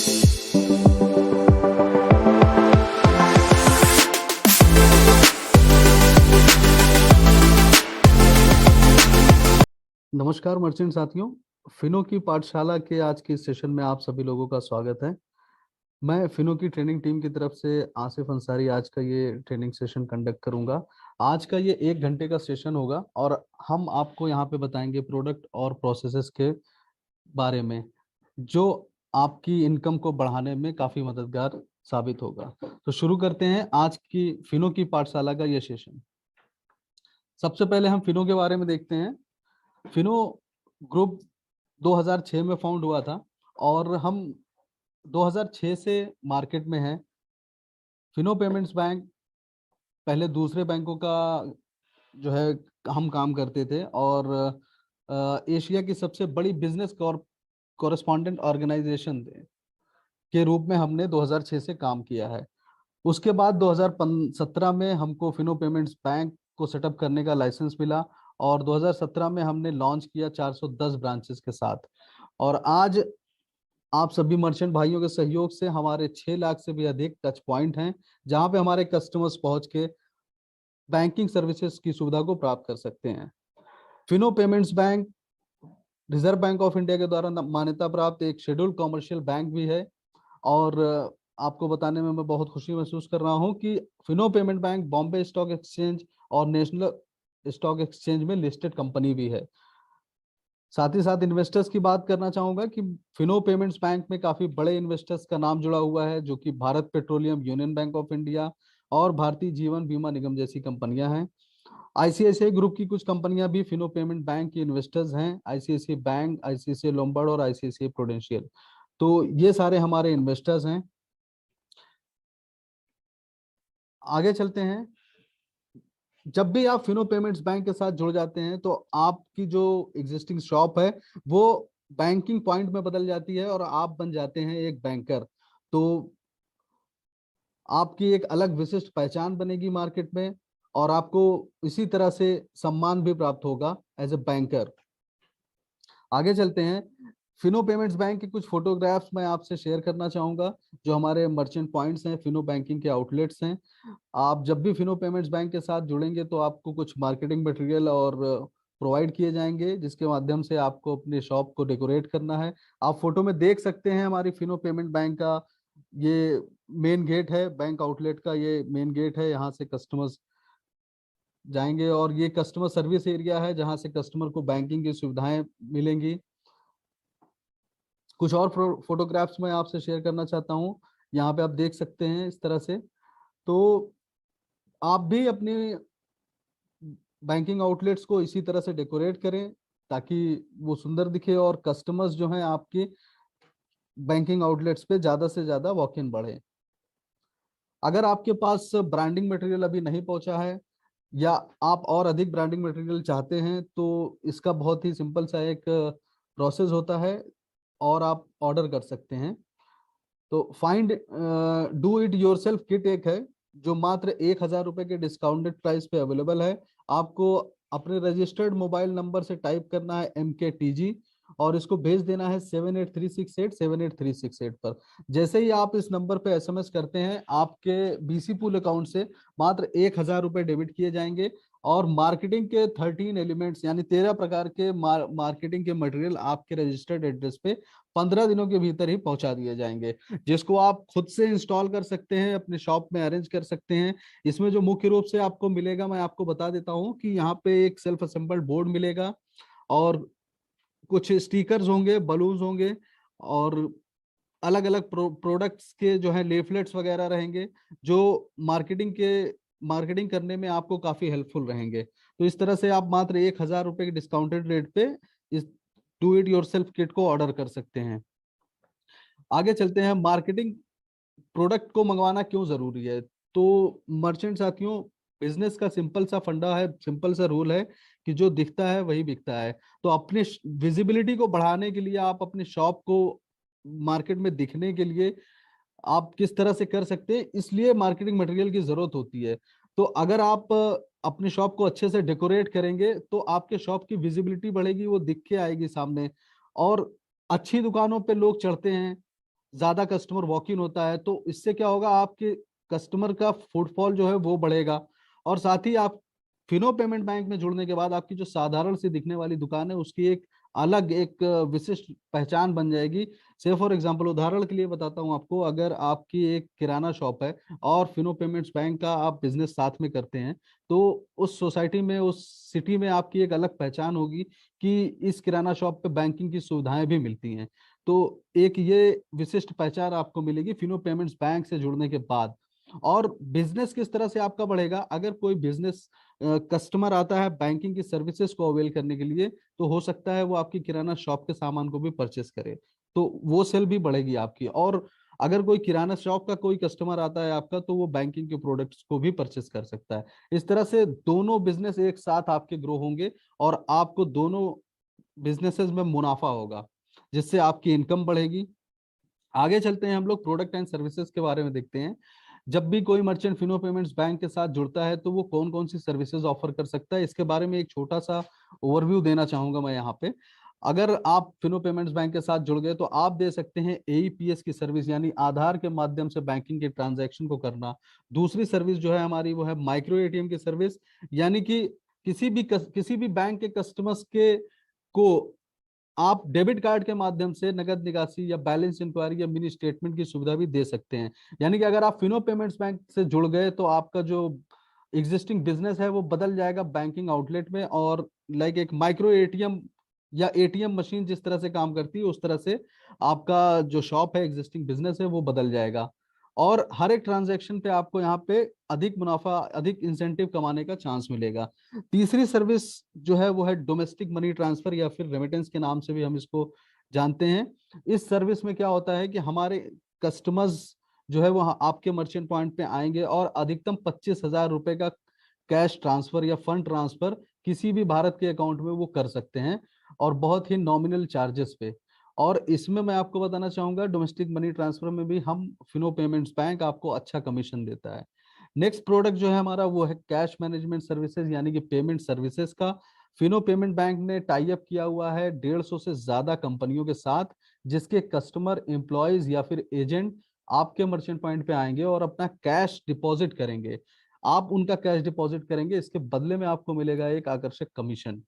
नमस्कार मर्चेंट साथियों, फिनो की पाठशाला के आज के इस सेशन में आप सभी लोगों का स्वागत है। मैं फिनो की ट्रेनिंग टीम की तरफ से आसिफ अंसारी आज का ये ट्रेनिंग सेशन कंडक्ट करूंगा। आज का ये 1 घंटे का सेशन होगा और हम आपको यहाँ पे बताएंगे प्रोडक्ट और प्रोसेसेस के बारे में, जो आपकी इनकम को बढ़ाने में काफी मददगार साबित होगा। तो शुरू करते हैं आज की फिनो की पाठशाला का ये सेशन। सबसे पहले हम फिनो के बारे में देखते हैं। फिनो ग्रुप 2006 में फाउंड हुआ था और हम 2006 से मार्केट में हैं। फिनो पेमेंट्स बैंक पहले दूसरे बैंकों का जो है हम काम करते थे और एशिया की सबसे बड़ी बिजनेस कॉरेस्पॉन्डेंट ऑर्गेनाइजेशन के रूप में हमने 2006 से काम किया है। उसके बाद 2017 में हमको फिनो पेमेंट्स बैंक को सेटअप करने का लाइसेंस मिला और 2017 में हमने लॉन्च किया 410 ब्रांचेस के साथ। और आज आप सभी मर्चेंट भाइयों के सहयोग से हमारे 6 लाख से भी अधिक टच पॉइंट हैं, जहां पे हमारे कस्टमर्स पहुंच के बैंकिंग सर्विसेज की सुविधा को प्राप्त कर सकते हैं। Fino payments bank reserve bank of India के द्वारा मान्यता प्राप्त एक शेड्यूल्ड कॉमर्शियल बैंक भी है। और आपको बताने में मैं बहुत खुशी महसूस कर रहा हूं कि Fino payment bank Bombay stock exchange और नेशनल स्टॉक एक्सचेंज में लिस्टेड कंपनी भी है। साथ ही साथ इन्वेस्टर्स की बात करना चाहूंगा कि फिनो पेमेंट्स बैंक में काफी बड़े इन्वेस्टर्स का नाम जुड़ा हुआ है, जो कि Bharat petroleum, union bank of India और भारतीय जीवन बीमा निगम जैसी कंपनियां हैं। आईसीआईसीआई ग्रुप की कुछ कंपनियां भी फिनो पेमेंट बैंक की इन्वेस्टर्स हैं, आईसीआईसीआई बैंक, आईसीआईसीआई लोम्बार्ड और आईसीआईसीआई प्रूडेंशियल। तो ये सारे हमारे इन्वेस्टर्स हैं। आगे चलते हैं। जब भी आप फिनो पेमेंट्स बैंक के साथ जुड़ जाते हैं तो आपकी जो एग्जिस्टिंग शॉप है वो बैंकिंग पॉइंट में बदल जाती है और आप बन जाते हैं एक बैंकर। तो आपकी एक अलग विशिष्ट पहचान बनेगी मार्केट में और आपको इसी तरह से सम्मान भी प्राप्त होगा एज ए बैंकर। आगे चलते हैं। फिनो पेमेंट्स बैंक के कुछ फोटोग्राफ्स मैं आपसे शेयर करना चाहूंगा, जो हमारे मर्चेंट पॉइंट्स हैं, फिनो बैंकिंग के आउटलेट्स हैं। आप जब भी फिनो पेमेंट्स बैंक के साथ जुड़ेंगे तो आपको कुछ मार्केटिंग मटेरियल और प्रोवाइड किए जाएंगे, जिसके माध्यम से आपको अपने शॉप को डेकोरेट करना है। आप फोटो में देख सकते हैं हमारी फिनो पेमेंट बैंक का ये मेन गेट है, बैंक आउटलेट का ये मेन गेट है। यहाँ से कस्टमर्स जाएंगे और ये कस्टमर सर्विस एरिया है, जहाँ से कस्टमर को बैंकिंग की सुविधाएं मिलेंगी। कुछ और फोटोग्राफ्स मैं आपसे शेयर करना चाहता हूँ। यहाँ पे आप देख सकते हैं इस तरह से। तो आप भी अपने बैंकिंग आउटलेट्स को इसी तरह से डेकोरेट करें ताकि वो सुंदर दिखे और कस्टमर्स जो हैं आपके बैंकिंग आउटलेट्स पे ज्यादा से ज्यादा वॉक इन बढ़े। अगर आपके पास ब्रांडिंग मटेरियल अभी नहीं पहुंचा है या आप और अधिक ब्रांडिंग मटेरियल चाहते हैं तो इसका बहुत ही सिंपल सा एक प्रोसेस होता है और आप ऑर्डर कर सकते हैं। तो find do it yourself kit एक है, जो मात्र 1,000 रुपए के डिस्काउंटेड प्राइस पे अवेलेबल है। आपको अपने रजिस्टर्ड मोबाइल नंबर से टाइप करना है MKTG और इसको भेज देना है 7836878368 पर। जैसे ही आप इस नंबर पे SMS करते हैं, आपके BC पूल अकाउंट से मात्र 1,000 रुपए डेबिट किए जाएंगे और मार्केटिंग के 13 एलिमेंट्स यानी 13 प्रकार के मार्केटिंग के मटेरियल आपके रजिस्टर्ड एड्रेस पे 15 दिनों के भीतर ही पहुंचा दिए जाएंगे, जिसको आप खुद से इंस्टॉल कर सकते हैं, अपने शॉप में अरेंज कर सकते हैं। इसमें जो मुख्य रूप से आपको मिलेगा मैं आपको बता देता हूं कि यहाँ पे एक सेल्फ असेंबल्ड बोर्ड मिलेगा और कुछ स्टिकर्स होंगे, बलून्स होंगे और अलग अलग प्रोडक्ट्स के जो है लेफलेट्स वगैरह रहेंगे, जो मार्केटिंग करने में आपको काफी हेल्पफुल रहेंगे। तो इस तरह से आप मात्र 1,000 रुपए के डिस्काउंटेड रेट पे इस डू इट योरसेल्फ किट को ऑर्डर कर सकते हैं। आगे चलते हैं। मार्केटिंग प्रोडक्ट को मंगवाना क्यों जरूरी है? तो मर्चेंट साथियों, बिजनेस का सिंपल सा फंडा है, सिंपल सा रूल है कि जो दिखता है वही बिकता है। तो अपने विजिबिलिटी को बढ़ाने के लिए आप अपने शॉप को मार्केट में दिखने के लिए आप किस तरह से कर सकते हैं, इसलिए मार्केटिंग मटेरियल की जरूरत होती है। तो अगर आप अपने शॉप को अच्छे से डेकोरेट करेंगे तो आपके शॉप की विजिबिलिटी बढ़ेगी, वो दिख के आएगी सामने। और अच्छी दुकानों पे लोग चढ़ते हैं, ज्यादा कस्टमर वॉक इन होता है, तो इससे क्या होगा, आपके कस्टमर का फुटफॉल जो है वो बढ़ेगा। और साथ ही आप फिनो पेमेंट बैंक में जुड़ने के बाद आपकी जो साधारण सी दिखने वाली दुकान है उसकी एक अलग एक विशिष्ट पहचान बन जाएगी। से फॉर एग्जांपल, उदाहरण के लिए बताता हूँ आपको, अगर आपकी एक किराना शॉप है और फिनो पेमेंट्स बैंक का आप बिजनेस साथ में करते हैं, तो उस सोसाइटी में, उस सिटी में आपकी एक अलग पहचान होगी कि इस किराना शॉप पे बैंकिंग की सुविधाएं भी मिलती हैं। तो एक ये विशिष्ट पहचान आपको मिलेगी फिनो पेमेंट्स बैंक से जुड़ने के बाद। और बिजनेस किस तरह से आपका बढ़ेगा, अगर कोई बिजनेस कस्टमर आता है बैंकिंग की सर्विसेज को अवेल करने के लिए, तो हो सकता है वो आपकी किराना शॉप के सामान को भी परचेस करे, तो वो सेल भी बढ़ेगी आपकी। और अगर कोई किराना शॉप का कोई कस्टमर आता है आपका, तो वो बैंकिंग के प्रोडक्ट्स को भी परचेस कर सकता है। इस तरह से दोनों बिजनेस एक साथ आपके ग्रो होंगे और आपको दोनों बिजनेसेस में मुनाफा होगा, जिससे आपकी इनकम बढ़ेगी। आगे चलते हैं, हम लोग प्रोडक्ट एंड सर्विसेज के बारे में देखते हैं। जब भी कोई मर्चेंट फिनो पेमेंट्स बैंक के साथ जुड़ता है तो वो कौन कौन सी सर्विसेज ऑफर कर सकता है, इसके बारे में एक छोटा सा ओवरव्यू देना चाहूंगा मैं यहाँ पे। अगर आप फिनो पेमेंट्स बैंक के साथ जुड़ गए तो आप दे सकते हैं एईपीएस की सर्विस, यानी आधार के माध्यम से बैंकिंग के ट्रांजैक्शन को करना। दूसरी सर्विस जो है हमारी वो है माइक्रो एटीएम की सर्विस, यानी कि किसी भी बैंक के कस्टमर्स के को आप डेबिट कार्ड के माध्यम से नगद निकासी या बैलेंस इंक्वायरी या मिनी स्टेटमेंट की सुविधा भी दे सकते हैं। यानी कि अगर आप फिनो पेमेंट्स बैंक से जुड़ गए तो आपका जो एग्जिस्टिंग बिजनेस है वो बदल जाएगा बैंकिंग आउटलेट में, और लाइक एक माइक्रो एटीएम या एटीएम मशीन जिस तरह से काम करती है उस तरह से आपका जो शॉप है, एग्जिस्टिंग बिजनेस है, वो बदल जाएगा। और हर एक ट्रांजैक्शन पे आपको यहाँ पे अधिक मुनाफा, अधिक इंसेंटिव कमाने का चांस मिलेगा। तीसरी सर्विस जो है वो है डोमेस्टिक मनी ट्रांसफर या फिर रेमिटेंस के नाम से भी हम इसको जानते हैं। इस सर्विस में क्या होता है कि हमारे कस्टमर्स जो है वो आपके मर्चेंट पॉइंट पे आएंगे और अधिकतम 25,000 रुपए का कैश ट्रांसफर या फंड ट्रांसफर किसी भी भारत के अकाउंट में वो कर सकते हैं, और बहुत ही नॉमिनल चार्जेस पे। और इसमें मैं आपको बताना चाहूंगा, डोमेस्टिक मनी ट्रांसफर में भी हम फिनो पेमेंट्स बैंक आपको अच्छा कमीशन देता है। नेक्स्ट प्रोडक्ट जो है हमारा वो है कैश मैनेजमेंट सर्विसेज, यानी कि पेमेंट सर्विसेज का। फिनो पेमेंट बैंक ने टाई अप किया हुआ है 150 से ज्यादा कंपनियों के साथ, जिसके कस्टमर, एम्प्लॉयज या फिर एजेंट आपके मर्चेंट पॉइंट पे आएंगे और अपना कैश डिपॉजिट करेंगे। आप उनका कैश डिपॉजिट करेंगे, इसके बदले में आपको मिलेगा एक आकर्षक कमीशन।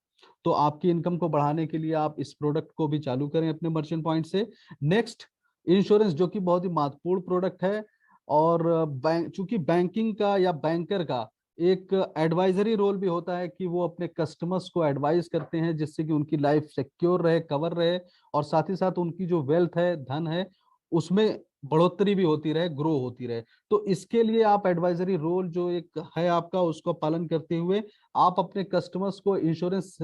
तो आपकी इनकम को बढ़ाने के लिए आप इस प्रोडक्ट को भी चालू करें अपने मर्चेंट पॉइंट से। नेक्स्ट, इंश्योरेंस, जो कि बहुत ही महत्वपूर्ण प्रोडक्ट है। और बैंक, चूंकि बैंकिंग का या बैंकर का एक एडवाइजरी रोल भी होता है कि वो अपने कस्टमर्स को एडवाइस करते हैं जिससे कि उनकी लाइफ सिक्योर रहे, कवर रहे, और साथ ही साथ उनकी जो वेल्थ है, धन है, उसमें बढ़ोतरी भी होती रहे, ग्रो होती रहे। तो इसके लिए आप एडवाइजरी रोल जो एक है आपका, उसको पालन करते हुए आप अपने कस्टमर्स को इंश्योरेंस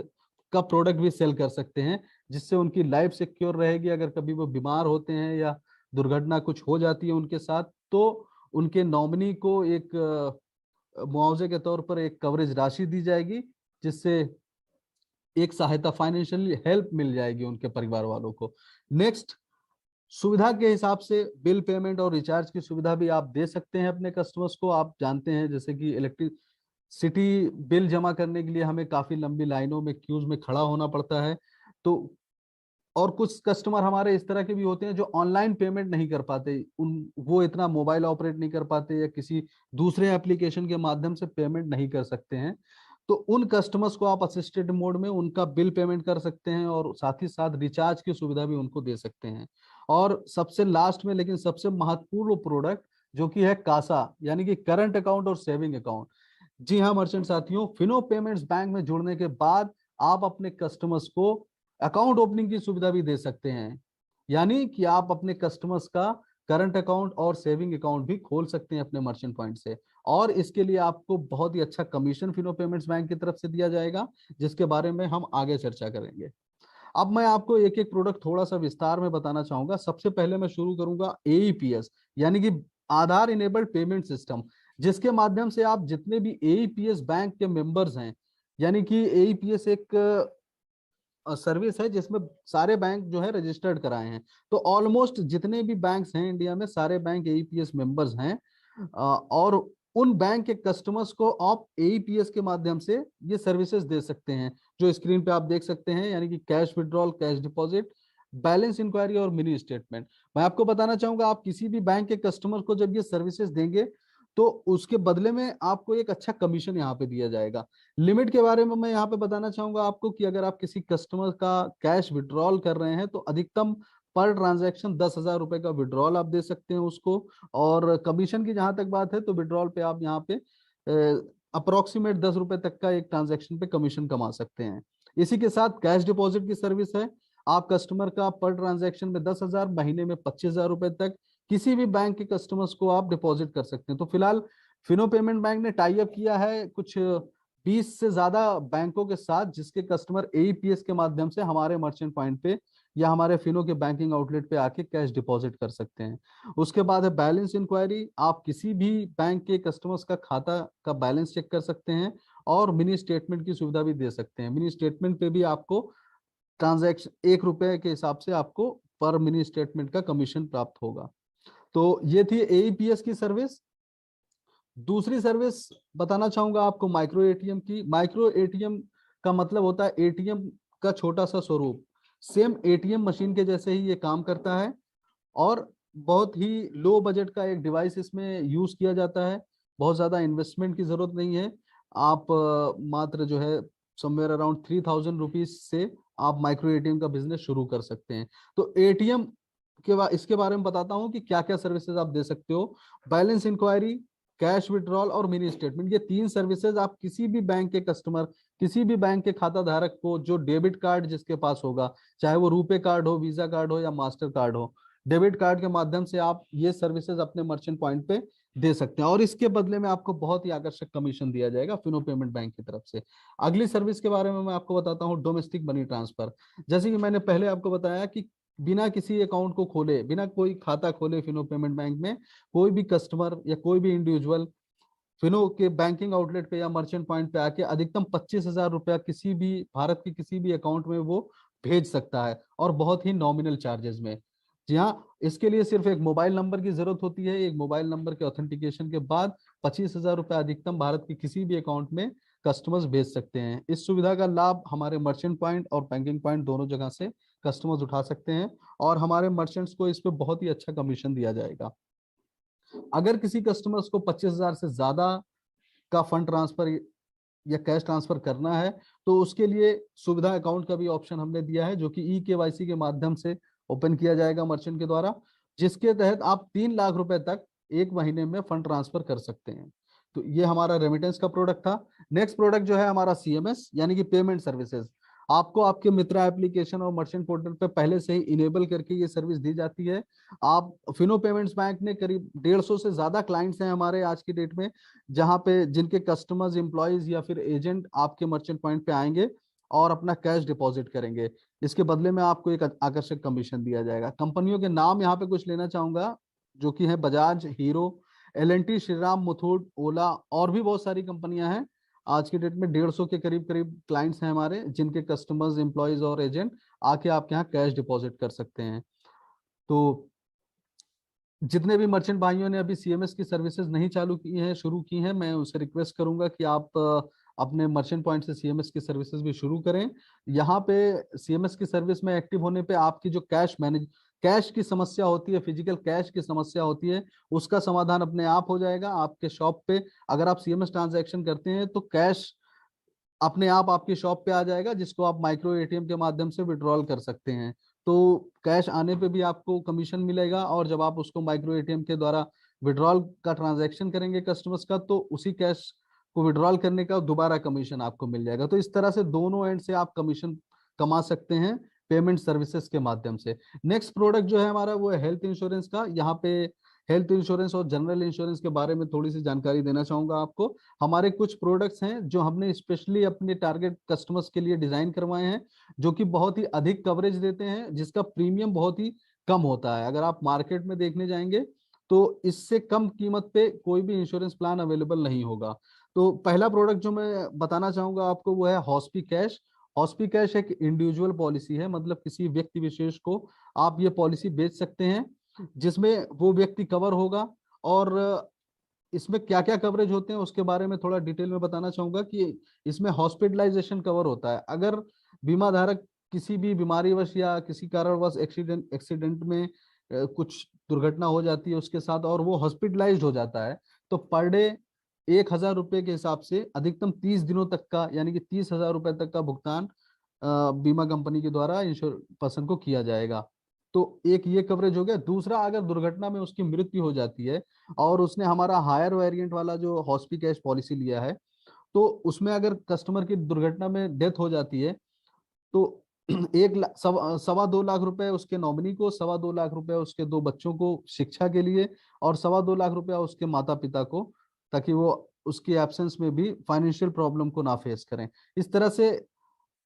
का प्रोडक्ट भी सेल कर सकते हैं, जिससे उनकी लाइफ सिक्योर रहेगी। अगर कभी वो बीमार होते हैं या दुर्घटना कुछ हो जाती है उनके साथ, तो उनके नॉमिनी को एक मुआवजे के तौर पर एक कवरेज राशि दी जाएगी, जिससे एक सहायता, फाइनेंशियल हेल्प मिल जाएगी उनके परिवार वालों को। नेक्स्ट, सुविधा के हिसाब से बिल पेमेंट और रिचार्ज की सुविधा भी आप दे सकते हैं अपने कस्टमर्स को। आप जानते हैं जैसे कि इलेक्ट्रिसिटी बिल जमा करने के लिए हमें काफी लंबी लाइनों में, क्यूज में खड़ा होना पड़ता है। तो और कुछ कस्टमर हमारे इस तरह के भी होते हैं जो ऑनलाइन पेमेंट नहीं कर पाते, उन वो इतना मोबाइल ऑपरेट नहीं कर पाते या किसी दूसरे एप्लीकेशन के माध्यम से पेमेंट नहीं कर सकते हैं। तो उन कस्टमर्स को आप असिस्टेड मोड में उनका बिल पेमेंट कर सकते हैं और साथ ही साथ रिचार्ज की सुविधा भी उनको दे सकते हैं। और सबसे लास्ट में लेकिन सबसे महत्वपूर्ण प्रोडक्ट जो कि है कासा, यानी कि करंट अकाउंट और सेविंग अकाउंट। जी हाँ मर्चेंट साथियों, फिनो पेमेंट्स बैंक में जुड़ने के बाद आप अपने कस्टमर्स को अकाउंट ओपनिंग की सुविधा भी दे सकते हैं, यानी कि आप अपने कस्टमर्स का करंट अकाउंट और सेविंग अकाउंट भी खोल सकते हैं अपने मर्चेंट पॉइंट से। और इसके लिए आपको बहुत ही अच्छा कमीशन फिनो पेमेंट्स बैंक की तरफ से दिया जाएगा, जिसके बारे में हम आगे चर्चा करेंगे। अब मैं आपको एक एक प्रोडक्ट थोड़ा सा विस्तार में बताना चाहूंगा। सबसे पहले मैं शुरू करूंगा एईपीएस, यानी कि आधार इनेबल्ड पेमेंट सिस्टम, जिसके माध्यम से आप जितने भी एईपीएस बैंक के मेंबर्स हैं, यानी कि एईपीएस एक सर्विस है जिसमें सारे बैंक जो है रजिस्टर्ड कराए हैं। तो ऑलमोस्ट जितने भी बैंक्स हैं इंडिया में, सारे बैंक एईपीएस मेंबर्स हैं। और उन बैंक के कस्टमर्स को आप एईपीएस के माध्यम से ये सर्विसेज दे सकते हैं, जो स्क्रीन पे आप देख सकते हैं, यानी कि cash withdrawal, cash deposit, balance inquiry और मिनी स्टेटमेंट। मैं आपको बताना चाहूंगा, आप किसी भी बैंक के कस्टमर को जब ये सर्विसेज देंगे तो उसके बदले में आपको एक अच्छा कमीशन यहाँ पे दिया जाएगा। लिमिट के बारे में मैं यहाँ पे बताना चाहूंगा आपको कि अगर आप किसी कस्टमर का कैश विड्रॉल कर रहे हैं तो अधिकतम पर ट्रांजैक्शन 10,000 रुपए का विड्रॉल आप दे सकते हैं उसको। और कमीशन की जहां तक बात है तो विड्रॉल पे आप यहाँ पे अप्रोक्सीमेट 10 रुपए तक का एक ट्रांजैक्शन पे कमीशन कमा सकते हैं। इसी के साथ कैश डिपॉजिट की सर्विस है। आप कस्टमर का पर ट्रांजैक्शन में 10,000, महीने में 25,000 रुपए तक किसी भी बैंक के कस्टमर्स को आप डिपॉजिट कर सकते हैं। तो फिलहाल फिनो पेमेंट बैंक ने टाई अप किया है कुछ 20 से ज्यादा बैंकों के साथ, जिसके कस्टमर एईपीएस के माध्यम से हमारे मर्चेंट पॉइंट पे या हमारे फिनो के बैंकिंग आउटलेट पे आके कैश डिपॉजिट कर सकते हैं। उसके बाद है बैलेंस इंक्वायरी। आप किसी भी बैंक के कस्टमर्स का खाता का बैलेंस चेक कर सकते हैं और मिनी स्टेटमेंट की सुविधा भी दे सकते हैं। मिनी स्टेटमेंट पे भी आपको ट्रांजैक्शन 1 रुपए के हिसाब से आपको पर मिनी स्टेटमेंट का कमीशन प्राप्त होगा। तो ये थी एईपीएस की सर्विस। दूसरी सर्विस बताना चाहूंगा आपको माइक्रो एटीएम की। माइक्रो एटीएम का मतलब होता है एटीएम का छोटा सा स्वरूप। सेम एटीएम मशीन के जैसे ही ये काम करता है और बहुत ही लो बजट का एक डिवाइस इसमें यूज किया जाता है। बहुत ज्यादा इन्वेस्टमेंट की जरूरत नहीं है। आप मात्र जो है समवेयर अराउंड 3,000 रुपीज से आप माइक्रो एटीएम का बिजनेस शुरू कर सकते हैं। तो एटीएम के बाद इसके बारे में बताता हूँ कि क्या क्या सर्विसेज आप दे सकते हो। बैलेंस इंक्वायरी, कैश विड्रॉल और मिनी स्टेटमेंट, ये 3 सर्विसेज आप किसी भी बैंक के कस्टमर, किसी भी बैंक के खाता धारक को जो डेबिट कार्ड जिसके पास होगा, चाहे वो रुपे कार्ड हो, वीजा कार्ड हो या मास्टर कार्ड हो, डेबिट कार्ड के माध्यम से आप ये सर्विसेज अपने मर्चेंट पॉइंट पे दे सकते हैं और इसके बदले में आपको बहुत ही आकर्षक कमीशन दिया जाएगा फिनो पेमेंट बैंक की तरफ से। अगली सर्विस के बारे में मैं आपको बताता हूँ, डोमेस्टिक मनी ट्रांसफर। जैसे कि मैंने पहले आपको बताया कि बिना किसी अकाउंट को खोले, बिना कोई खाता खोले फिनो पेमेंट बैंक में कोई भी कस्टमर या कोई भी इंडिविजुअल फिनो के बैंकिंग आउटलेट पे या मर्चेंट पॉइंट पे आके अधिकतम 25,000 रुपया किसी भी भारत के किसी भी अकाउंट में वो भेज सकता है और बहुत ही नॉमिनल चार्जेस में। जी हाँ, इसके लिए सिर्फ एक मोबाइल नंबर की जरूरत होती है। एक मोबाइल नंबर के ऑथेंटिकेशन के बाद 25,000 रुपया अधिकतम भारत के किसी भी अकाउंट में कस्टमर्स भेज सकते हैं। इस सुविधा का लाभ हमारे मर्चेंट पॉइंट और बैंकिंग पॉइंट दोनों जगह से कस्टमर्स उठा सकते हैं और हमारे मर्चेंट्स को इस पे बहुत ही अच्छा कमीशन दिया जाएगा। अगर किसी कस्टमर्स को 25,000 से ज्यादा का फंड ट्रांसफर या कैश ट्रांसफर करना है तो उसके लिए सुविधा अकाउंट का भी ऑप्शन हमने दिया है, जो कि ई केवाईसी के माध्यम से ओपन किया जाएगा मर्चेंट के द्वारा, जिसके तहत आप 3 लाख रुपए तक एक महीने में फंड ट्रांसफर कर सकते हैं। तो ये हमारा रेमिटेंस का प्रोडक्ट था। नेक्स्ट प्रोडक्ट जो है हमारा सीएमएस यानी कि पेमेंट सर्विसेज। आपको आपके मित्रा एप्लीकेशन और मर्चेंट पोर्टल पे पहले से ही इनेबल करके ये सर्विस दी जाती है। आप फिनो पेमेंट्स बैंक ने करीब 150 से ज्यादा क्लाइंट्स हैं हमारे आज की डेट में, जहां पे जिनके कस्टमर्स, एम्प्लॉयज या फिर एजेंट आपके मर्चेंट पॉइंट पे आएंगे और अपना कैश डिपॉजिट करेंगे। इसके बदले में आपको एक आकर्षक कमीशन दिया जाएगा। कंपनियों के नाम यहाँ पे कुछ लेना चाहूंगा, जो कि है बजाज, हीरो, एल&टी, श्रीराम, मुथूट, ओला और भी बहुत सारी कंपनियां हैं। आज की डेट में 150 के करीब करीब क्लाइंट्स हैं हमारे, जिनके कस्टमर्स, एम्प्लॉयज और एजेंट आके आपके यहाँ कैश डिपॉजिट कर सकते हैं। तो जितने भी मर्चेंट भाइयों ने अभी सीएमएस की सर्विसेज नहीं चालू की हैं, शुरू की हैं, मैं उनसे रिक्वेस्ट करूंगा कि आप अपने मर्चेंट पॉइंट से सीएमएस की सर्विसेज भी शुरू करें। यहाँ पे सीएमएस की सर्विस में एक्टिव होने पे आपकी जो कैश की समस्या होती है, फिजिकल कैश की समस्या होती है, उसका समाधान अपने आप हो जाएगा आपके शॉप पे। अगर आप सीएमएस ट्रांजैक्शन करते हैं तो कैश अपने आप आपकी शॉप पे आ जाएगा, जिसको आप माइक्रो एटीएम के माध्यम से विड्रॉल कर सकते हैं। तो कैश आने पे भी आपको कमीशन मिलेगा और जब आप उसको माइक्रो एटीएम के द्वारा विड्रॉल का ट्रांजैक्शन करेंगे कस्टमर्स का, तो उसी कैश को विड्रॉल करने का दोबारा कमीशन आपको मिल जाएगा। तो इस तरह से दोनों एंड से आप कमीशन कमा सकते हैं पेमेंट सर्विसेज के माध्यम से। नेक्स्ट प्रोडक्ट जो है हमारा वो है हेल्थ इंश्योरेंस का। यहाँ पे हेल्थ इंश्योरेंस और जनरल इंश्योरेंस के बारे में थोड़ी सी जानकारी देना चाहूंगा आपको। हमारे कुछ प्रोडक्ट्स हैं जो हमने स्पेशली अपने टारगेट कस्टमर्स के लिए डिजाइन करवाए हैं, जो कि बहुत ही अधिक कवरेज देते हैं, जिसका प्रीमियम बहुत ही कम होता है। अगर आप मार्केट में देखने जाएंगे तो इससे कम कीमत पे कोई भी इंश्योरेंस प्लान अवेलेबल नहीं होगा। तो पहला प्रोडक्ट जो मैं बताना चाहूंगा आपको वो है हॉस्पी कैश। हॉस्पी कैश एक इंडिविजुअल पॉलिसी है, मतलब किसी व्यक्ति विशेष को आप ये पॉलिसी बेच सकते हैं, जिसमें वो व्यक्ति कवर होगा। और इसमें क्या क्या कवरेज होते हैं उसके बारे में थोड़ा डिटेल में बताना चाहूंगा कि इसमें हॉस्पिटलाइजेशन कवर होता है। अगर बीमा धारक किसी भी बीमारीवश या किसी कारणवश एक्सीडेंट में कुछ दुर्घटना हो जाती है उसके साथ और वो हॉस्पिटलाइज्ड हो जाता है, तो पर डे 1,000 रुपए के हिसाब से अधिकतम 30 दिनों तक का, यानी कि 30,000 रुपए तक का भुगतान बीमा कंपनी के द्वारा इंश्योर पर्सन को किया जाएगा। तो एक ये कवरेज हो गया। दूसरा, अगर दुर्घटना में उसकी मृत्यु हो जाती है और उसने हमारा हायर वेरिएंट वाला जो हॉस्पी कैश पॉलिसी लिया है, तो उसमें अगर कस्टमर की दुर्घटना में डेथ हो जाती है तो 1,2 लाख रुपए उसके नॉमिनी को, 2.25 लाख रुपए उसके दो बच्चों को शिक्षा के लिए, और 2.25 लाख रुपया उसके माता पिता को, ताकि वो उसकी एब्सेंस में भी फाइनेंशियल प्रॉब्लम को ना फेस करें। इस तरह से